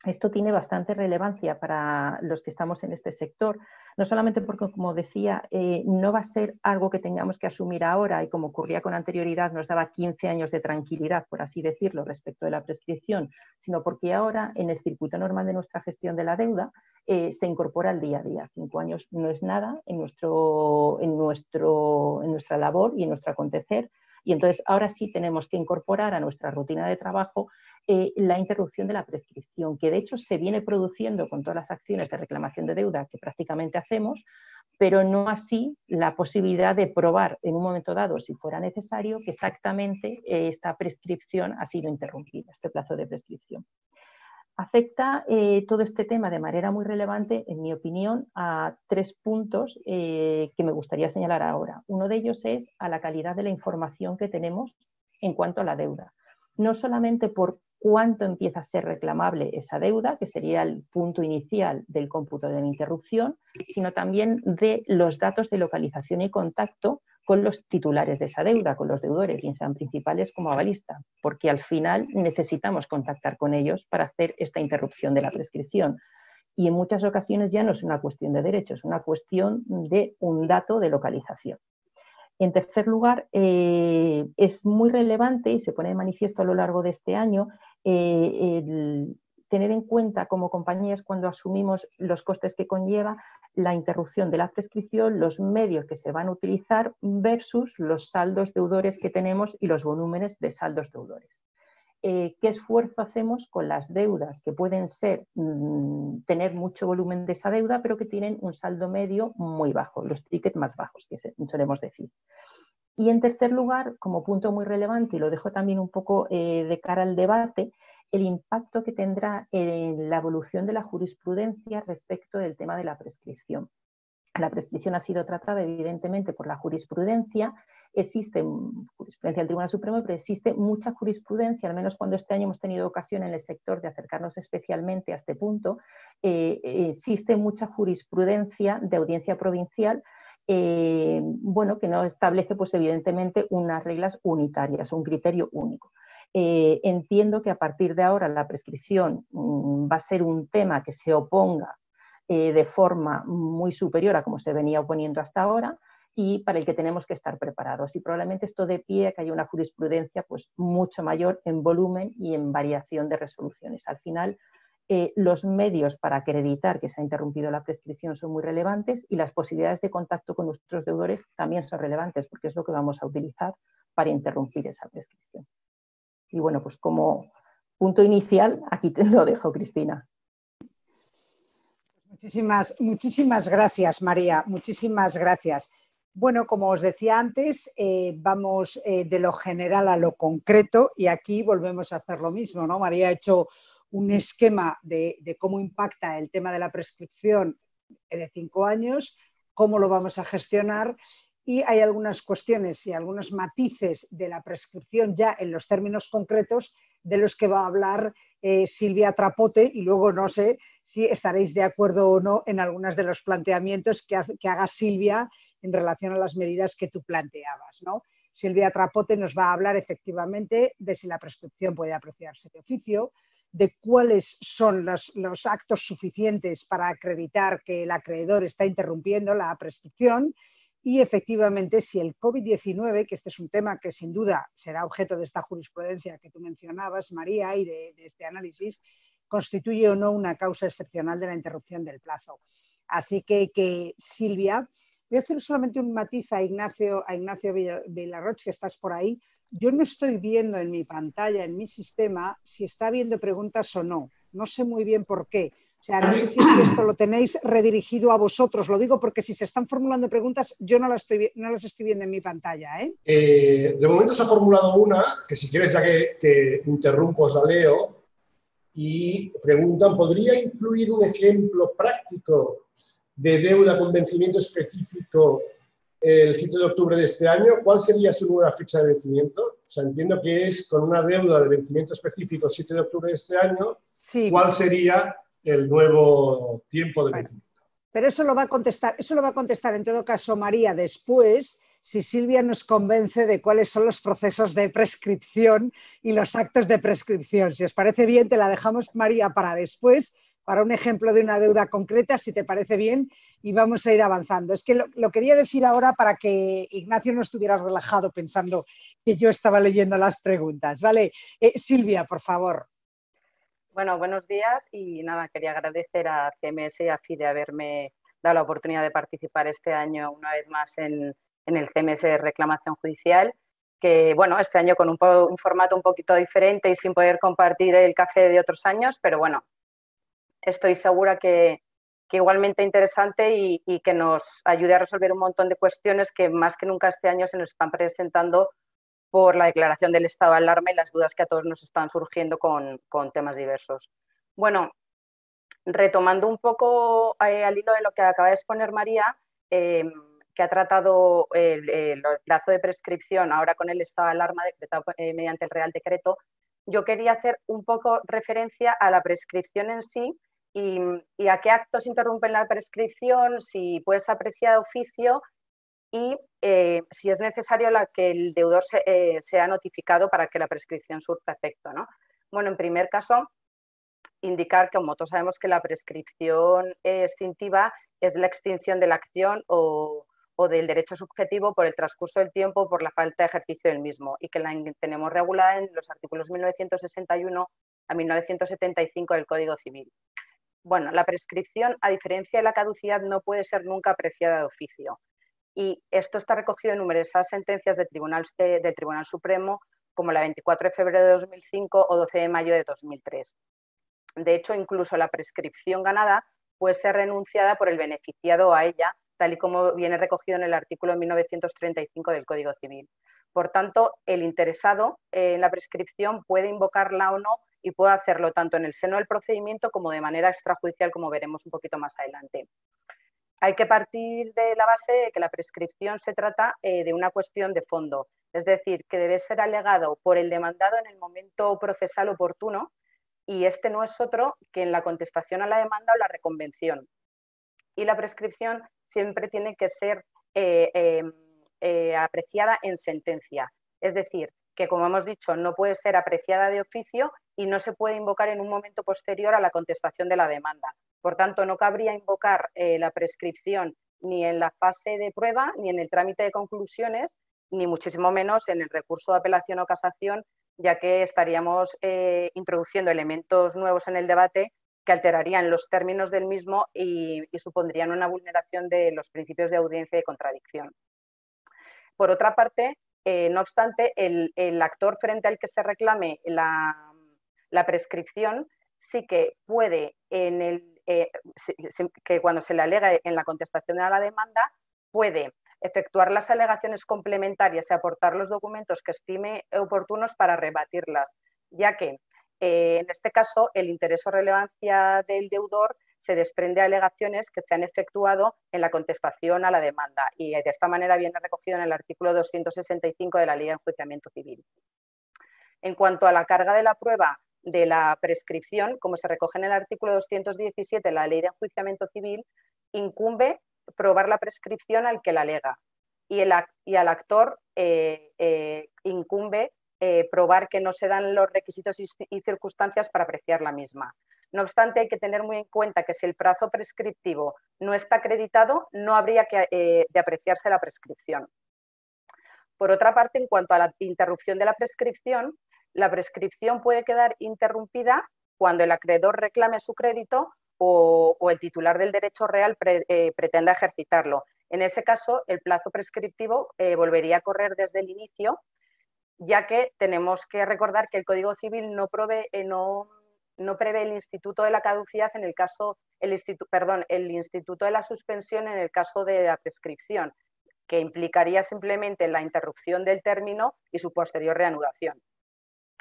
Esto tiene bastante relevancia para los que estamos en este sector, no solamente porque, como decía, no va a ser algo que tengamos que asumir ahora y como ocurría con anterioridad nos daba 15 años de tranquilidad, por así decirlo, respecto de la prescripción, sino porque ahora en el circuito normal de nuestra gestión de la deuda se incorpora al día a día. 5 años no es nada en nuestra labor y en nuestro acontecer. Y entonces ahora sí tenemos que incorporar a nuestra rutina de trabajo la interrupción de la prescripción, que de hecho se viene produciendo con todas las acciones de reclamación de deuda que prácticamente hacemos, pero no así la posibilidad de probar en un momento dado, si fuera necesario, que exactamente esta prescripción ha sido interrumpida, este plazo de prescripción. Afecta todo este tema de manera muy relevante, en mi opinión, a 3 puntos que me gustaría señalar ahora. Uno de ellos es a la calidad de la información que tenemos en cuanto a la deuda. No solamente por cuánto empieza a ser reclamable esa deuda, que sería el punto inicial del cómputo de la interrupción, sino también de los datos de localización y contacto con los titulares de esa deuda, con los deudores, bien sean principales como avalistas, porque al final necesitamos contactar con ellos para hacer esta interrupción de la prescripción. y en muchas ocasiones ya no es una cuestión de derechos, es una cuestión de un dato de localización. En tercer lugar, es muy relevante y se pone de manifiesto a lo largo de este año el tener en cuenta como compañías, cuando asumimos los costes que conlleva la interrupción de la prescripción, los medios que se van a utilizar versus los saldos deudores que tenemos y los volúmenes de saldos deudores. ¿Qué esfuerzo hacemos con las deudas que pueden ser tener mucho volumen de esa deuda, pero que tienen un saldo medio muy bajo, los tickets más bajos, que solemos decir? Y en tercer lugar, como punto muy relevante, y lo dejo también un poco de cara al debate, el impacto que tendrá en la evolución de la jurisprudencia respecto del tema de la prescripción. La prescripción ha sido tratada evidentemente por la jurisprudencia, existe jurisprudencia del Tribunal Supremo, pero existe mucha jurisprudencia, al menos cuando este año hemos tenido ocasión en el sector de acercarnos especialmente a este punto, existe mucha jurisprudencia de audiencia provincial, bueno, que no establece pues evidentemente unas reglas unitarias, un criterio único. Entiendo que a partir de ahora la prescripción va a ser un tema que se oponga de forma muy superior a como se venía oponiendo hasta ahora y para el que tenemos que estar preparados. Y probablemente esto dé pie a que haya una jurisprudencia pues, mucho mayor en volumen y en variación de resoluciones. Al final, los medios para acreditar que se ha interrumpido la prescripción son muy relevantes y las posibilidades de contacto con nuestros deudores también son relevantes porque es lo que vamos a utilizar para interrumpir esa prescripción. Y bueno, pues como punto inicial, aquí te lo dejo, Cristina. Muchísimas gracias, María, muchísimas gracias. Bueno, como os decía antes, vamos de lo general a lo concreto y aquí volvemos a hacer lo mismo, ¿no? María ha hecho un esquema de cómo impacta el tema de la prescripción de 5 años, cómo lo vamos a gestionar y hay algunas cuestiones y algunos matices de la prescripción ya en los términos concretos de los que va a hablar Silvia Trapote y luego no sé si estaréis de acuerdo o no en algunos de los planteamientos que haga Silvia en relación a las medidas que tú planteabas, ¿no? Silvia Trapote nos va a hablar efectivamente de si la prescripción puede apreciarse de oficio, de cuáles son los actos suficientes para acreditar que el acreedor está interrumpiendo la prescripción y efectivamente si el COVID-19, que este es un tema que sin duda será objeto de esta jurisprudencia que tú mencionabas, María, y de este análisis, constituye o no una causa excepcional de la interrupción del plazo. Así que Silvia, voy a hacer solamente un matiz a Ignacio Vilarroch, que estás por ahí. Yo no estoy viendo en mi pantalla, en mi sistema, si está viendo preguntas o no. No sé muy bien por qué. O sea, no sé si es que esto lo tenéis redirigido a vosotros. Lo digo porque si se están formulando preguntas, yo no las estoy viendo en mi pantalla, ¿eh? De momento se ha formulado una, que si quieres ya que te interrumpo os la leo, y preguntan, ¿podría incluir un ejemplo práctico de deuda con vencimiento específico el 7 de octubre de este año? ¿Cuál sería su nueva fecha de vencimiento? O sea, entiendo que es con una deuda de vencimiento específico 7 de octubre de este año, sí. ¿Cuál sería el nuevo tiempo de vencimiento? Pero eso lo va a contestar en todo caso María después, si Silvia nos convence de cuáles son los procesos de prescripción y los actos de prescripción. Si os parece bien, te la dejamos, María, para después, para un ejemplo de una deuda concreta, si te parece bien, y vamos a ir avanzando. Es que lo quería decir ahora para que Ignacio no estuviera relajado pensando que yo estaba leyendo las preguntas. ¿Vale? Silvia, por favor. Bueno, buenos días y nada, quería agradecer a CMS y a FIDE haberme dado la oportunidad de participar este año una vez más en el CMS de reclamación judicial, que bueno, este año con un formato un poquito diferente y sin poder compartir el café de otros años, pero bueno, estoy segura que igualmente interesante y que nos ayude a resolver un montón de cuestiones que más que nunca este año se nos están presentando por la declaración del estado de alarma y las dudas que a todos nos están surgiendo con temas diversos. Bueno, retomando un poco al hilo de lo que acaba de exponer María, que ha tratado el plazo de prescripción ahora con el estado de alarma decretado mediante el Real Decreto, yo quería hacer un poco referencia a la prescripción en sí y a qué actos interrumpen la prescripción, si puede ser apreciada de oficio y si es necesario que el deudor sea notificado para que la prescripción surta efecto, ¿no? Bueno, en primer caso, indicar que, como todos sabemos, que la prescripción extintiva es la extinción de la acción o del derecho subjetivo por el transcurso del tiempo por la falta de ejercicio del mismo, y que la tenemos regulada en los artículos 1961 a 1975 del Código Civil. Bueno, la prescripción, a diferencia de la caducidad, no puede ser nunca apreciada de oficio, y esto está recogido en numerosas sentencias del Tribunal Supremo, como la 24 de febrero de 2005 o 12 de mayo de 2003. De hecho, incluso la prescripción ganada puede ser renunciada por el beneficiado a ella, tal y como viene recogido en el artículo 1935 del Código Civil. Por tanto, el interesado en la prescripción puede invocarla o no, y puede hacerlo tanto en el seno del procedimiento como de manera extrajudicial, como veremos un poquito más adelante. Hay que partir de la base de que la prescripción se trata de una cuestión de fondo, es decir, que debe ser alegado por el demandado en el momento procesal oportuno, y este no es otro que en la contestación a la demanda o la reconvención. Y la prescripción siempre tiene que ser apreciada en sentencia. Es decir, que, como hemos dicho, no puede ser apreciada de oficio y no se puede invocar en un momento posterior a la contestación de la demanda. Por tanto, no cabría invocar la prescripción ni en la fase de prueba, ni en el trámite de conclusiones, ni muchísimo menos en el recurso de apelación o casación, ya que estaríamos introduciendo elementos nuevos en el debate que alterarían los términos del mismo y supondrían una vulneración de los principios de audiencia y contradicción. Por otra parte, no obstante, el actor frente al que se reclame la prescripción sí que puede, que cuando se le alega en la contestación a la demanda, puede efectuar las alegaciones complementarias y aportar los documentos que estime oportunos para rebatirlas, ya que en este caso el interés o relevancia del deudor se desprende de alegaciones que se han efectuado en la contestación a la demanda, y de esta manera viene recogido en el artículo 265 de la Ley de Enjuiciamiento Civil. En cuanto a la carga de la prueba de la prescripción, como se recoge en el artículo 217 de la Ley de Enjuiciamiento Civil, incumbe probar la prescripción al que la alega, y al actor incumbe probar que no se dan los requisitos y circunstancias para apreciar la misma. No obstante, hay que tener muy en cuenta que si el plazo prescriptivo no está acreditado, no habría de apreciarse la prescripción. Por otra parte, en cuanto a la interrupción de la prescripción puede quedar interrumpida cuando el acreedor reclame su crédito o el titular del derecho real pretenda ejercitarlo. En ese caso, el plazo prescriptivo volvería a correr desde el inicio, ya que tenemos que recordar que el Código Civil no prevé el instituto de la caducidad en el caso, el instituto de la suspensión en el caso de la prescripción, que implicaría simplemente la interrupción del término y su posterior reanudación.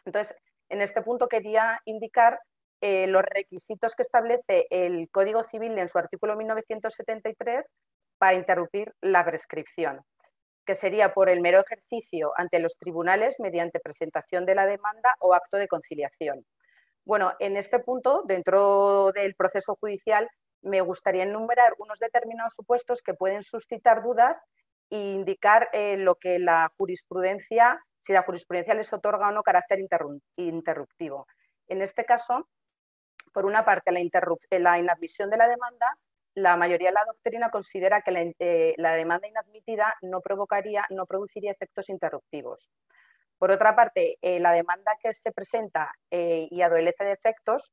Entonces, en este punto quería indicar los requisitos que establece el Código Civil en su artículo 1973 para interrumpir la prescripción, que sería por el mero ejercicio ante los tribunales mediante presentación de la demanda o acto de conciliación. Bueno, en este punto, dentro del proceso judicial, me gustaría enumerar unos determinados supuestos que pueden suscitar dudas e indicar lo que la jurisprudencia, si la jurisprudencia les otorga o no carácter interruptivo. En este caso, por una parte, la inadmisión de la demanda, la mayoría de la doctrina considera que la demanda inadmitida no produciría efectos interruptivos. Por otra parte, la demanda que se presenta y adolece de efectos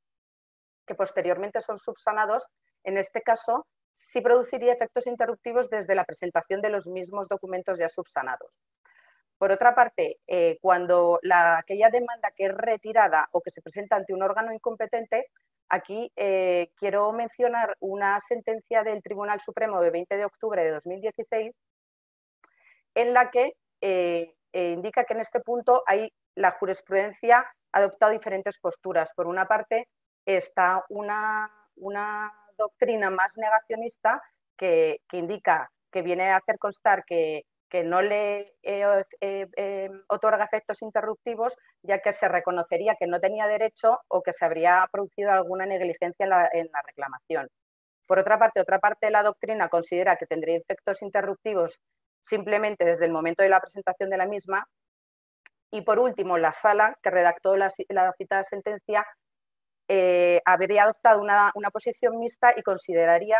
que posteriormente son subsanados, en este caso sí produciría efectos interruptivos desde la presentación de los mismos documentos ya subsanados. Por otra parte, cuando aquella demanda que es retirada o que se presenta ante un órgano incompetente, aquí quiero mencionar una sentencia del Tribunal Supremo de 20 de octubre de 2016 en la que indica que en este punto la jurisprudencia ha adoptado diferentes posturas. Por una parte está una doctrina más negacionista que indica, que viene a hacer constar que no le otorga efectos interruptivos, ya que se reconocería que no tenía derecho o que se habría producido alguna negligencia en la reclamación. Por otra parte de la doctrina considera que tendría efectos interruptivos simplemente desde el momento de la presentación de la misma. Y por último, la Sala, que redactó la citada sentencia, habría adoptado una posición mixta y consideraría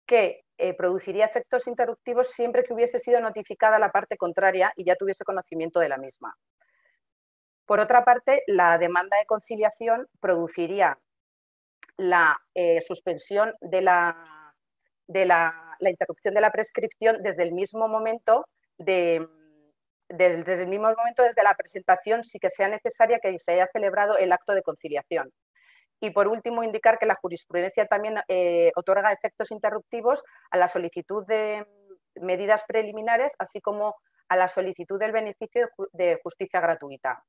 que produciría efectos interruptivos siempre que hubiese sido notificada la parte contraria y ya tuviese conocimiento de la misma. Por otra parte, la demanda de conciliación produciría la suspensión de la interrupción de la prescripción desde el mismo momento desde la presentación, sí que sea necesaria que se haya celebrado el acto de conciliación. Y por último, indicar que la jurisprudencia también otorga efectos interruptivos a la solicitud de medidas preliminares, así como a la solicitud del beneficio de justicia gratuita.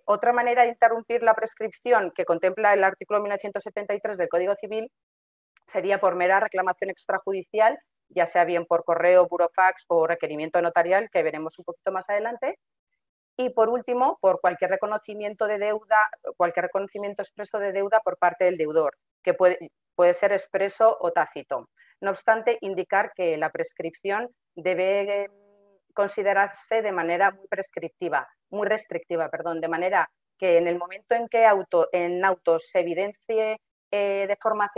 Otra manera de interrumpir la prescripción que contempla el artículo 1973 del Código Civil sería por mera reclamación extrajudicial, ya sea bien por correo, burofax o requerimiento notarial, que veremos un poquito más adelante. Y por último, por cualquier reconocimiento de deuda, cualquier reconocimiento expreso de deuda por parte del deudor, que puede ser expreso o tácito. No obstante, indicar que la prescripción debe considerarse de manera muy restrictiva, de manera que en el momento en que en autos se evidencie de forma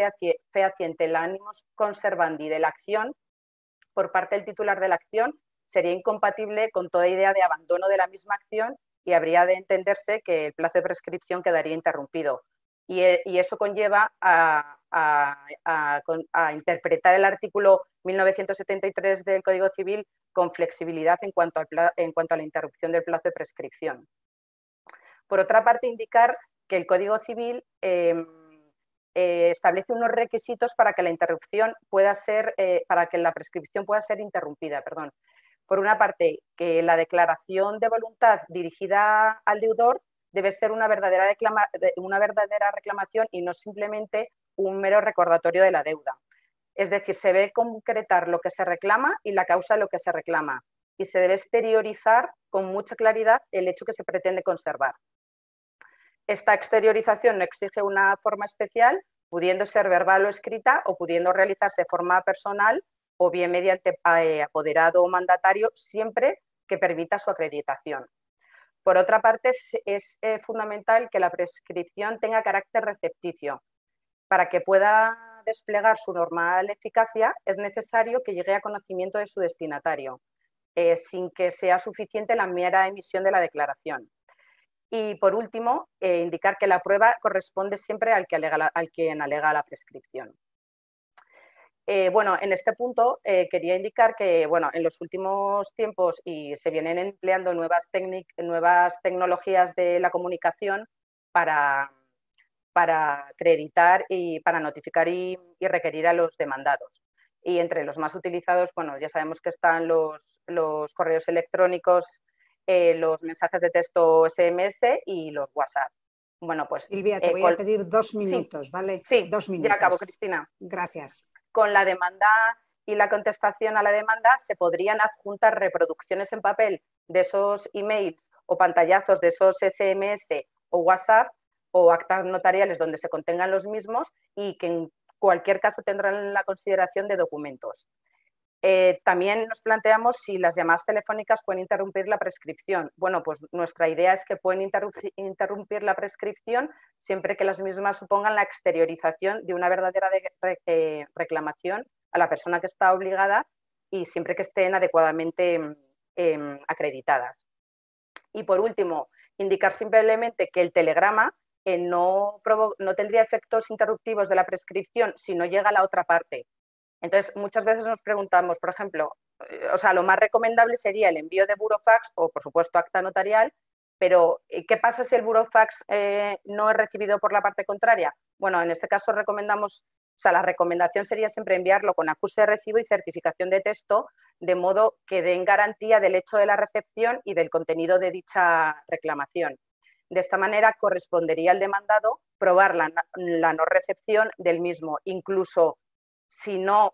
fehaciente el ánimos conservandi de la acción por parte del titular de la acción, sería incompatible con toda idea de abandono de la misma acción y habría de entenderse que el plazo de prescripción quedaría interrumpido. Y eso conlleva a interpretar el artículo 1973 del Código Civil con flexibilidad en cuanto a la interrupción del plazo de prescripción. Por otra parte, indicar que el Código Civil establece unos requisitos para que la interrupción pueda ser, para que la prescripción pueda ser interrumpida, perdón. Por una parte, que la declaración de voluntad dirigida al deudor debe ser una verdadera reclamación y no simplemente un mero recordatorio de la deuda. Es decir, se debe concretar lo que se reclama y la causa de lo que se reclama y se debe exteriorizar con mucha claridad el hecho que se pretende conservar. Esta exteriorización no exige una forma especial, pudiendo ser verbal o escrita o pudiendo realizarse de forma personal o bien mediante apoderado o mandatario, siempre que permita su acreditación. Por otra parte, es fundamental que la prescripción tenga carácter recepticio. Para que pueda desplegar su normal eficacia, es necesario que llegue a conocimiento de su destinatario, sin que sea suficiente la mera emisión de la declaración. Y por último, indicar que la prueba corresponde siempre al quien alega la prescripción. Bueno, en este punto quería indicar que en los últimos tiempos se vienen empleando nuevas tecnologías de la comunicación para acreditar y para notificar y requerir a los demandados. Y entre los más utilizados, ya sabemos que están los correos electrónicos, los mensajes de texto SMS y los WhatsApp. Bueno, pues Silvia, te voy a pedir 2 minutos, sí, ¿vale? Sí, 2 minutos. Ya acabo, Cristina. Gracias. Con la demanda y la contestación a la demanda se podrían adjuntar reproducciones en papel de esos emails o pantallazos de esos SMS o WhatsApp o actas notariales donde se contengan los mismos y que en cualquier caso tendrán la consideración de documentos. También nos planteamos si las llamadas telefónicas pueden interrumpir la prescripción. Bueno, pues nuestra idea es que pueden interrumpir la prescripción siempre que las mismas supongan la exteriorización de una verdadera reclamación a la persona que está obligada y siempre que estén adecuadamente acreditadas. Y por último, indicar simplemente que el telegrama no tendría efectos interruptivos de la prescripción si no llega a la otra parte. Entonces, muchas veces nos preguntamos, por ejemplo, lo más recomendable sería el envío de burofax o, por supuesto, acta notarial, pero ¿qué pasa si el burofax no es recibido por la parte contraria? Bueno, en este caso recomendamos, la recomendación sería siempre enviarlo con acuse de recibo y certificación de texto, de modo que den garantía del hecho de la recepción y del contenido de dicha reclamación. De esta manera, correspondería al demandado probar la no recepción del mismo, incluso si no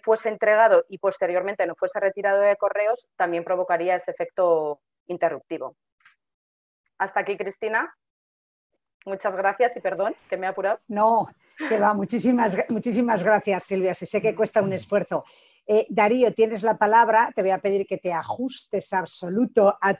fuese entregado y posteriormente no fuese retirado de correos, también provocaría ese efecto interruptivo. Hasta aquí, Cristina. Muchas gracias y perdón, que me he apurado. No, que va. Muchísimas gracias, Silvia. Sí sé que cuesta un esfuerzo. Darío, tienes la palabra. Te voy a pedir que te ajustes absoluto a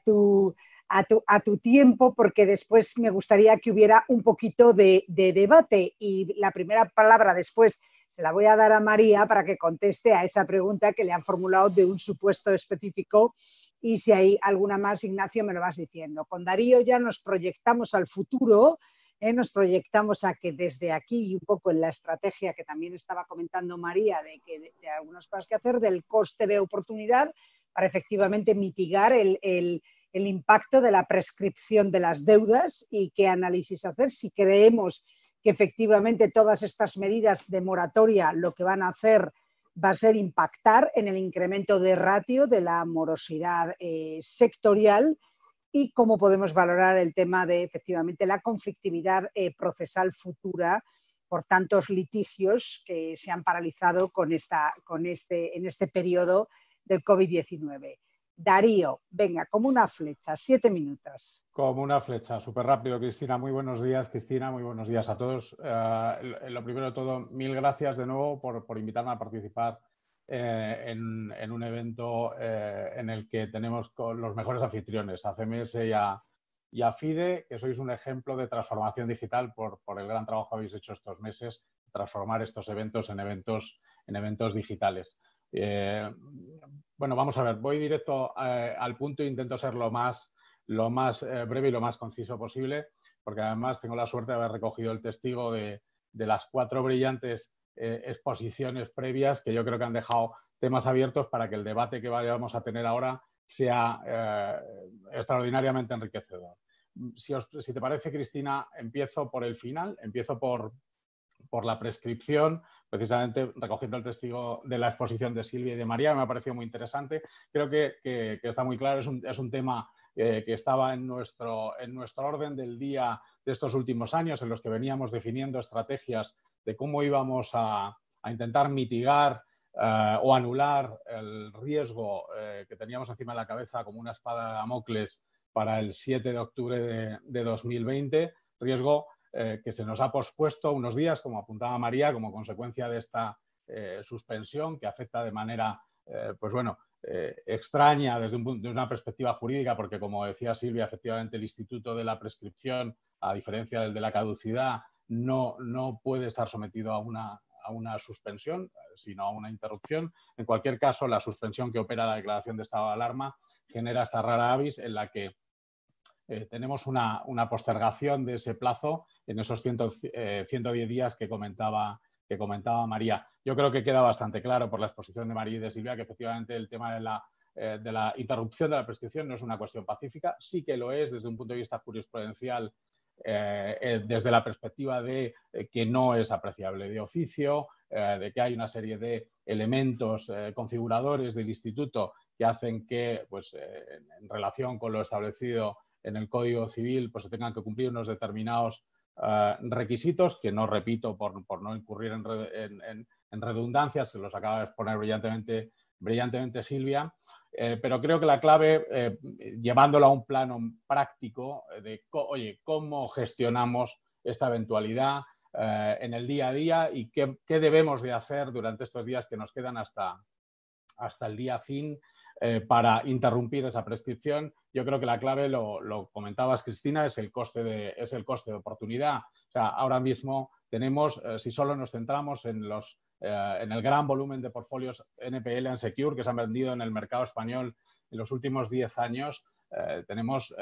a tu tiempo, porque después me gustaría que hubiera un poquito de debate. Y la primera palabra después se la voy a dar a María para que conteste a esa pregunta que le han formulado de un supuesto específico. Y si hay alguna más, Ignacio, me lo vas diciendo. Con Darío ya nos proyectamos al futuro, nos proyectamos a que desde aquí y un poco en la estrategia que también estaba comentando María de algunas cosas que hacer, del coste de oportunidad para efectivamente mitigar el impacto de la prescripción de las deudas y qué análisis hacer si creemos que efectivamente todas estas medidas de moratoria lo que van a hacer va a ser impactar en el incremento de ratio de la morosidad sectorial y cómo podemos valorar el tema de efectivamente la conflictividad procesal futura por tantos litigios que se han paralizado en este periodo del COVID-19. Darío, venga, como una flecha, 7 minutos. Como una flecha, súper rápido, Cristina. Muy buenos días, Cristina. Muy buenos días a todos. Lo primero de todo, mil gracias de nuevo por invitarme a participar en un evento en el que tenemos con los mejores anfitriones, a CMS y a FIDE, que sois un ejemplo de transformación digital por el gran trabajo que habéis hecho estos meses, transformar estos eventos en eventos digitales. Bueno, vamos a ver, voy directo al punto e intento ser lo más breve y lo más conciso posible, porque además tengo la suerte de haber recogido el testigo de las 4 brillantes exposiciones previas que yo creo que han dejado temas abiertos para que el debate que vayamos a tener ahora sea extraordinariamente enriquecedor. Si te parece, Cristina, empiezo por el final, empiezo por la prescripción, precisamente recogiendo el testigo de la exposición de Silvia y de María, me ha parecido muy interesante. Creo que está muy claro, es un tema que estaba en nuestro orden del día de estos últimos años, en los que veníamos definiendo estrategias de cómo íbamos a intentar mitigar o anular el riesgo que teníamos encima de la cabeza como una espada de Damocles para el 7 de octubre de 2020, riesgo que se nos ha pospuesto unos días, como apuntaba María, como consecuencia de esta suspensión que afecta de manera, extraña desde una perspectiva jurídica, porque como decía Silvia, efectivamente el instituto de la prescripción, a diferencia del de la caducidad, no puede estar sometido a una suspensión, sino a una interrupción. En cualquier caso, la suspensión que opera la declaración de estado de alarma genera esta rara avis en la que tenemos una postergación de ese plazo en esos 110 días que comentaba María. Yo creo que queda bastante claro por la exposición de María y de Silvia que efectivamente el tema de la interrupción de la prescripción no es una cuestión pacífica, sí que lo es desde un punto de vista jurisprudencial, desde la perspectiva de que no es apreciable de oficio, de que hay una serie de elementos configuradores del instituto que hacen que, pues, en relación con lo establecido en el Código Civil, pues se tengan que cumplir unos determinados requisitos que no repito por no incurrir en redundancias, se los acaba de exponer brillantemente Silvia, pero creo que la clave, llevándola a un plano práctico de cómo gestionamos esta eventualidad en el día a día y qué debemos de hacer durante estos días que nos quedan hasta el día fin para interrumpir esa prescripción. Yo creo que la clave, lo comentabas, Cristina, es el coste de oportunidad. O sea, ahora mismo tenemos, si solo nos centramos en el gran volumen de portfolios NPL and Secure que se han vendido en el mercado español en los últimos 10 años, tenemos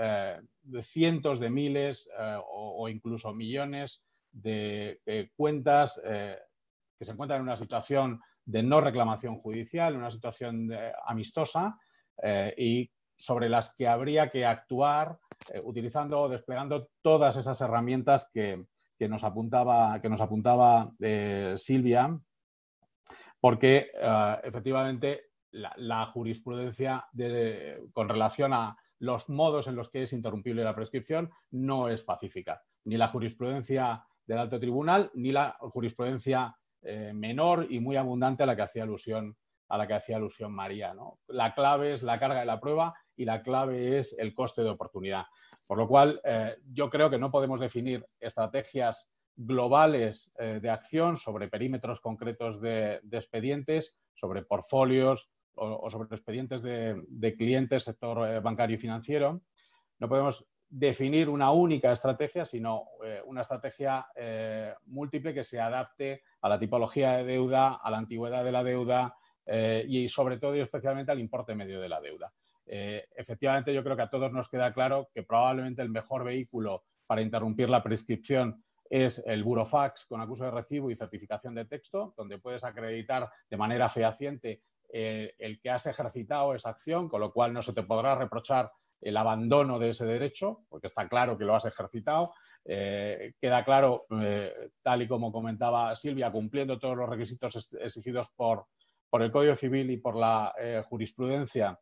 cientos de miles o incluso millones de cuentas que se encuentran en una situación de no reclamación judicial, una situación amistosa y sobre las que habría que actuar utilizando o desplegando todas esas herramientas que nos apuntaba Silvia, porque efectivamente la jurisprudencia con relación a los modos en los que es interrumpible la prescripción no es pacífica. Ni la jurisprudencia del alto tribunal ni la jurisprudencia menor y muy abundante a la que hacía alusión María, ¿no? La clave es la carga de la prueba y la clave es el coste de oportunidad. Por lo cual, yo creo que no podemos definir estrategias globales de acción sobre perímetros concretos de expedientes, sobre portfolios o sobre expedientes de clientes, sector bancario y financiero, no podemos definir una única estrategia, sino una estrategia múltiple que se adapte a la tipología de deuda, a la antigüedad de la deuda y sobre todo y especialmente al importe medio de la deuda. Efectivamente, yo creo que a todos nos queda claro que probablemente el mejor vehículo para interrumpir la prescripción es el burofax con acuso de recibo y certificación de texto, donde puedes acreditar de manera fehaciente el que has ejercitado esa acción, con lo cual no se te podrá reprochar el abandono de ese derecho, porque está claro que lo has ejercitado. Queda claro, tal y como comentaba Silvia, cumpliendo todos los requisitos exigidos por el Código Civil y por la jurisprudencia,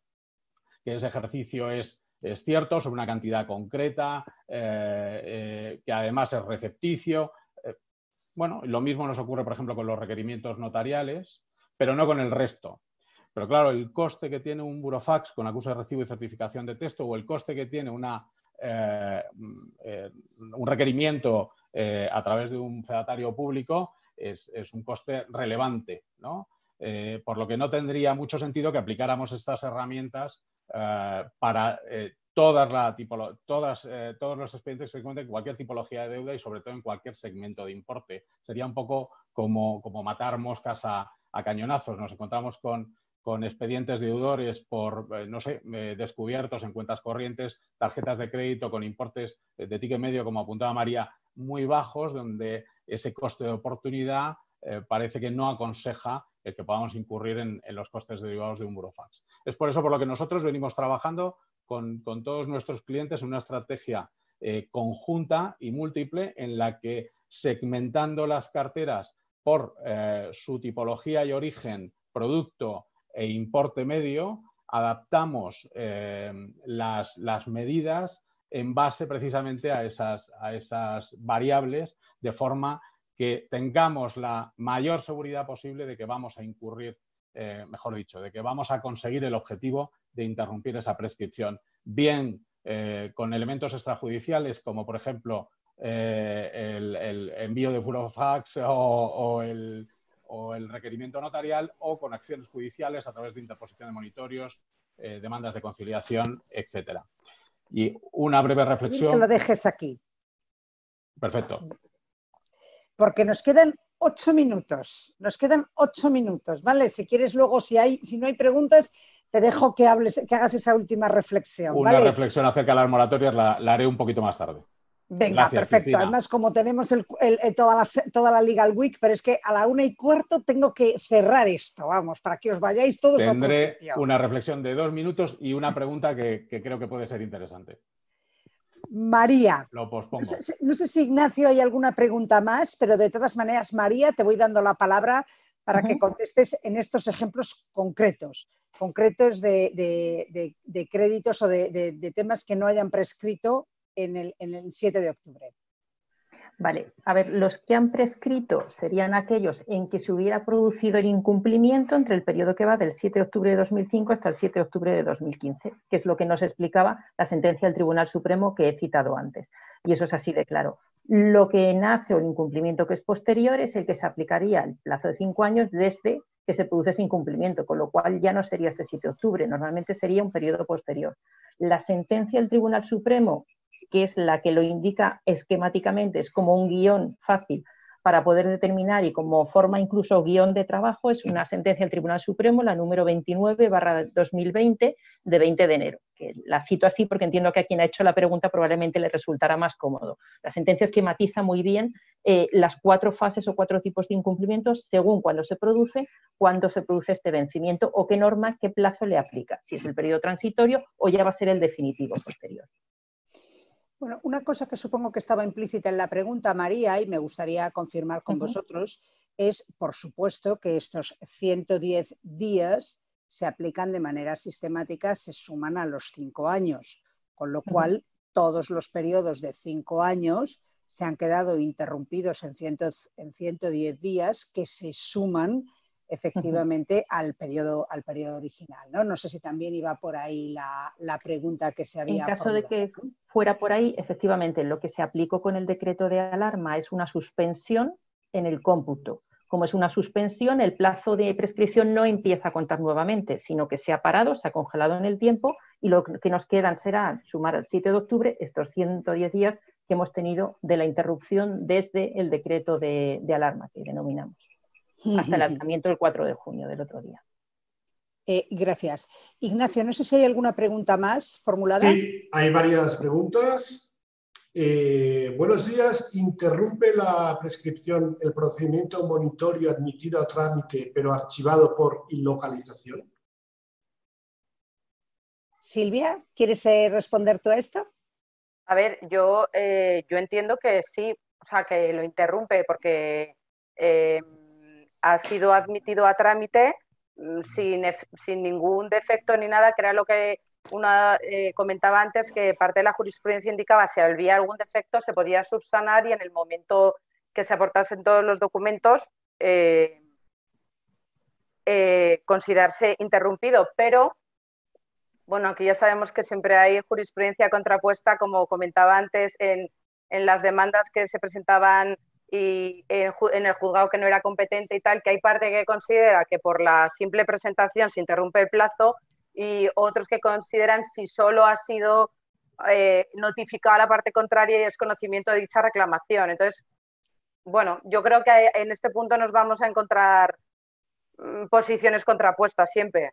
que ese ejercicio es cierto, sobre una cantidad concreta, que además es recepticio. Bueno, lo mismo nos ocurre, por ejemplo, con los requerimientos notariales, pero no con el resto. Pero claro, el coste que tiene un burofax con acuso de recibo y certificación de texto, o el coste que tiene un requerimiento a través de un fedatario público es un coste relevante, ¿no? Por lo que no tendría mucho sentido que aplicáramos estas herramientas para todos los expedientes que se encuentren en cualquier tipología de deuda y sobre todo en cualquier segmento de importe. Sería un poco como matar moscas a cañonazos. Nos encontramos con expedientes deudores por, no sé, descubiertos en cuentas corrientes, tarjetas de crédito con importes de ticket medio, como apuntaba María, muy bajos, donde ese coste de oportunidad parece que no aconseja el que podamos incurrir en los costes derivados de un burofax. Es por eso por lo que nosotros venimos trabajando con todos nuestros clientes en una estrategia conjunta y múltiple en la que, segmentando las carteras por su tipología y origen, producto e importe medio, adaptamos las medidas en base precisamente a esas variables, de forma que tengamos la mayor seguridad posible de que vamos a incurrir, mejor dicho, de que vamos a conseguir el objetivo de interrumpir esa prescripción, bien con elementos extrajudiciales como, por ejemplo, el envío de burofax o el requerimiento notarial, o con acciones judiciales a través de interposición de monitorios, demandas de conciliación, etcétera. Y una breve reflexión. Que lo dejes aquí. Perfecto. Porque nos quedan 8 minutos. Nos quedan 8 minutos, ¿vale? Si quieres luego, si no hay preguntas, te dejo que hagas esa última reflexión. Una ¿vale? reflexión acerca de las moratorias la haré un poquito más tarde. Venga, Gracias, perfecto. Cristina. Además, como tenemos toda la Legal Week, pero es que a la 1:15 tengo que cerrar esto, vamos, para que os vayáis todos a otro Tendré sitio. una reflexión de 2 minutos y una pregunta que creo que puede ser interesante. María, Lo pospongo. no sé si Ignacio hay alguna pregunta más, pero de todas maneras, María, te voy dando la palabra para que contestes en estos ejemplos concretos de créditos o de temas que no hayan prescrito en el 7 de octubre. Vale, a ver, los que han prescrito serían aquellos en que se hubiera producido el incumplimiento entre el periodo que va del 7 de octubre de 2005 hasta el 7 de octubre de 2015, que es lo que nos explicaba la sentencia del Tribunal Supremo que he citado antes. Y eso es así de claro. Lo que nace o el incumplimiento que es posterior es el que se aplicaría el plazo de 5 años desde que se produce ese incumplimiento, con lo cual ya no sería este 7 de octubre, normalmente sería un periodo posterior. La sentencia del Tribunal Supremo, que es la que lo indica esquemáticamente, es como un guión fácil para poder determinar y como forma incluso guión de trabajo, es una sentencia del Tribunal Supremo, la número 29/2020 de 20 de enero, que la cito así porque entiendo que a quien ha hecho la pregunta probablemente le resultará más cómodo. La sentencia esquematiza muy bien las 4 fases o 4 tipos de incumplimientos según cuándo se produce este vencimiento o qué norma, qué plazo le aplica, si es el periodo transitorio o ya va a ser el definitivo posterior. Bueno, una cosa que supongo que estaba implícita en la pregunta, María, y me gustaría confirmar con vosotros, es, por supuesto, que estos 110 días se aplican de manera sistemática, se suman a los 5 años, con lo cual todos los periodos de 5 años se han quedado interrumpidos en 110 días que se suman efectivamente al periodo original, ¿no? No sé si también iba por ahí la pregunta que se había formulado. En caso de que fuera por ahí, efectivamente, lo que se aplicó con el decreto de alarma es una suspensión en el cómputo, Como es una suspensión, el plazo de prescripción no empieza a contar nuevamente, sino que se ha parado, se ha congelado en el tiempo y lo que nos quedan será sumar al 7 de octubre estos 110 días que hemos tenido de la interrupción desde el decreto de alarma que denominamos, hasta el lanzamiento el 4 de junio del otro día. Gracias. Ignacio, no sé si hay alguna pregunta más formulada. Sí, hay varias preguntas. Buenos días. ¿Interrumpe la prescripción el procedimiento monitorio admitido a trámite pero archivado por ilocalización? Silvia, ¿quieres responder tú a esto? A ver, yo entiendo que sí, o sea, que lo interrumpe porque ha sido admitido a trámite sin ningún defecto ni nada, que era lo que comentaba antes, que parte de la jurisprudencia indicaba si había algún defecto se podía subsanar y en el momento que se aportasen todos los documentos considerarse interrumpido, pero bueno, aquí ya sabemos que siempre hay jurisprudencia contrapuesta, como comentaba antes, en las demandas que se presentaban y en el juzgado que no era competente y tal, que hay parte que considera que por la simple presentación se interrumpe el plazo y otros que consideran si solo ha sido notificada la parte contraria y es conocimiento de dicha reclamación. Entonces, bueno, yo creo que en este punto nos vamos a encontrar posiciones contrapuestas siempre.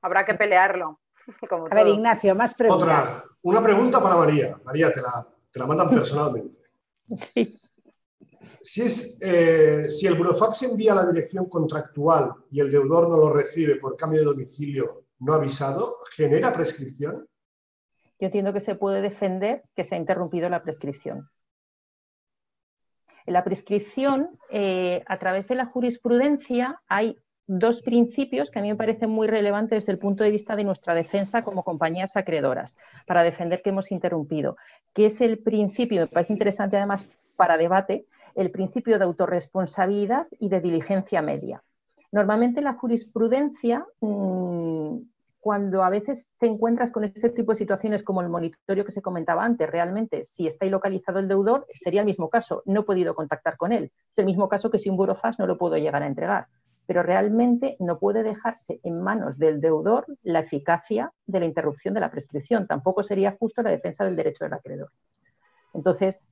Habrá que pelearlo. Como a ver, Ignacio, más preguntas. Una pregunta para María. María, te la mandan personalmente. Sí. Si el burofax envía la dirección contractual y el deudor no lo recibe por cambio de domicilio no avisado, ¿genera prescripción? Yo entiendo que se puede defender que se ha interrumpido la prescripción. En la prescripción, a través de la jurisprudencia, hay dos principios que a mí me parecen muy relevantes desde el punto de vista de nuestra defensa como compañías acreedoras para defender que hemos interrumpido, que es el principio, me parece interesante además para debate, el principio de autorresponsabilidad y de diligencia media. Normalmente la jurisprudencia, cuando a veces te encuentras con este tipo de situaciones como el monitorio que se comentaba antes, realmente si está ilocalizado el deudor sería el mismo caso, no he podido contactar con él, es el mismo caso que si un burofax no lo puedo llegar a entregar. Pero realmente no puede dejarse en manos del deudor la eficacia de la interrupción de la prescripción. Tampoco sería justo la defensa del derecho del acreedor. Entonces,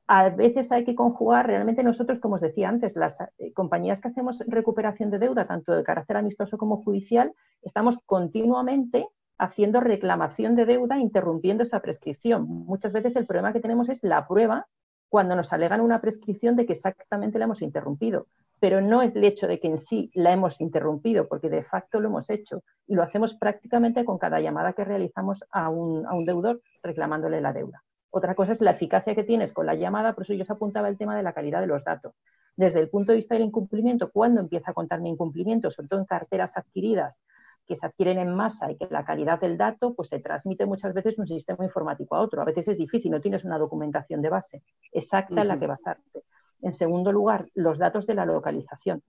a veces hay que conjugar, realmente nosotros, como os decía antes, las compañías que hacemos recuperación de deuda, tanto de carácter amistoso como judicial, estamos continuamente haciendo reclamación de deuda, interrumpiendo esa prescripción. Muchas veces el problema que tenemos es la prueba cuando nos alegan una prescripción de que exactamente la hemos interrumpido. Pero no es el hecho de que en sí la hemos interrumpido, porque de facto lo hemos hecho y lo hacemos prácticamente con cada llamada que realizamos a un deudor reclamándole la deuda. Otra cosa es la eficacia que tienes con la llamada, por eso yo os apuntaba el tema de la calidad de los datos. Desde el punto de vista del incumplimiento, ¿cuándo empieza a contarme incumplimiento? Sobre todo en carteras adquiridas que se adquieren en masa y que la calidad del dato pues, se transmite muchas veces de un sistema informático a otro. A veces es difícil, no tienes una documentación de base exacta en la que basarte. En segundo lugar, los datos de la localización.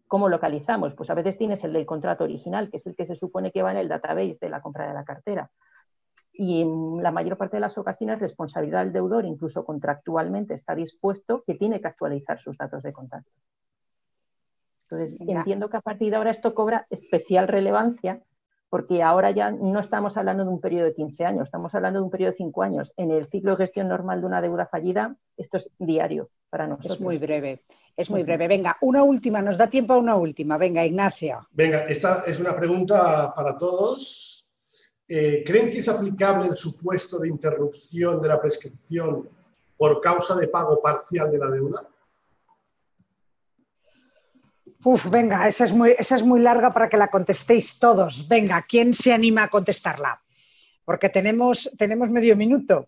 ¿Cómo localizamos? Pues a veces tienes el del contrato original, que es el que se supone que va en el database de la compra de la cartera. Y en la mayor parte de las ocasiones, responsabilidad del deudor, incluso contractualmente, está dispuesto que tiene que actualizar sus datos de contacto. Entonces, entiendo que a partir de ahora esto cobra especial relevancia, porque ahora ya no estamos hablando de un periodo de 15 años, estamos hablando de un periodo de 5 años. En el ciclo de gestión normal de una deuda fallida, esto es diario para nosotros. Es muy breve, es muy breve. Venga, una última, nos da tiempo a una última. Venga, Ignacio. Venga, esta es una pregunta para todos. ¿Creen que es aplicable el supuesto de interrupción de la prescripción por causa de pago parcial de la deuda? Venga, esa es muy larga para que la contestéis todos. Venga, ¿quién se anima a contestarla? Porque tenemos medio minuto.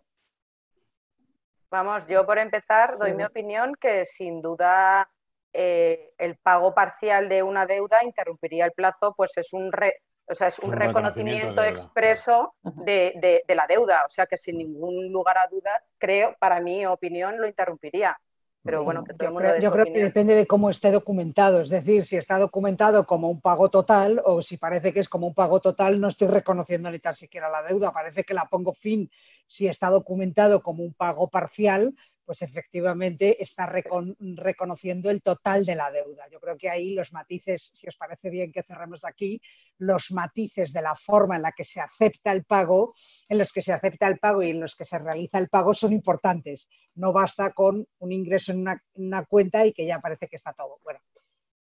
Vamos, yo por empezar doy mi opinión que sin duda el pago parcial de una deuda interrumpiría el plazo, pues es un reconocimiento expreso de la deuda. O sea que sin ningún lugar a dudas, creo, para mi opinión, lo interrumpiría. Pero bueno, que todo el mundo yo creo que depende de cómo esté documentado, es decir, si está documentado como un pago total o si parece que es como un pago total, no estoy reconociendo ni tan siquiera la deuda, parece que la pongo fin. Si está documentado como un pago parcial, pues efectivamente está reconociendo el total de la deuda. Yo creo que ahí los matices, si os parece bien que cerremos aquí, los matices de la forma en la que se acepta el pago, en los que se acepta el pago y en los que se realiza el pago son importantes. No basta con un ingreso en una cuenta y que ya parece que está todo. Bueno,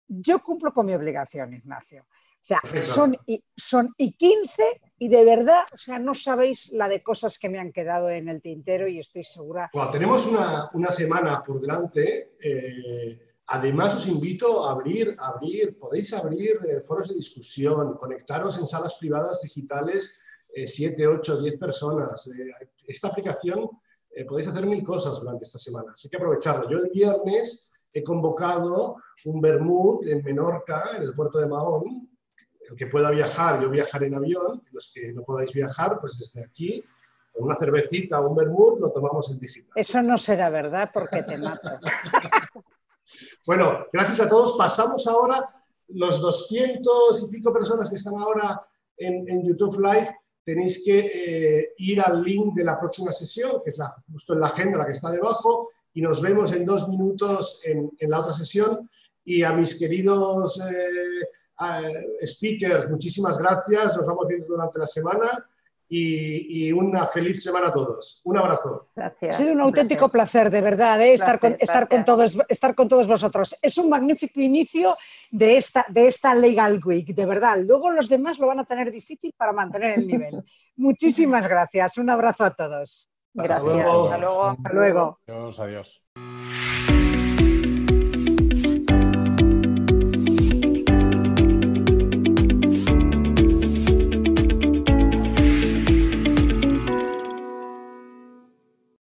yo cumplo con mi obligación, Ignacio. O sea, son y 15 y de verdad, o sea, no sabéis la de cosas que me han quedado en el tintero y estoy segura. Bueno, tenemos una semana por delante. Además, os invito a podéis abrir foros de discusión, conectaros en salas privadas digitales, 7, 8, 10 personas. Esta aplicación podéis hacer 1000 cosas durante esta semana, así que aprovecharlo. Yo el viernes he convocado un vermut en Menorca, en el puerto de Mahón. El que pueda viajar, yo viajaré en avión. Los que no podáis viajar, pues desde aquí, con una cervecita o un vermut, lo tomamos en digital. Eso no será verdad porque te mato. Bueno, gracias a todos. Pasamos ahora los 200 y pico personas que están ahora en YouTube Live. Tenéis que ir al link de la próxima sesión, que es justo en la agenda, la que está debajo, y nos vemos en 2 minutos en la otra sesión. Y a mis queridos speakers, muchísimas gracias. Nos vamos viendo durante la semana y una feliz semana a todos. Un abrazo. Gracias. Ha sido un auténtico placer, de verdad, estar con todos vosotros. Es un magnífico inicio de esta Legal Week, de verdad. Luego los demás lo van a tener difícil para mantener el nivel. Muchísimas gracias. Un abrazo a todos. Gracias. Hasta luego. Hasta luego. Hasta luego. Adiós, adiós.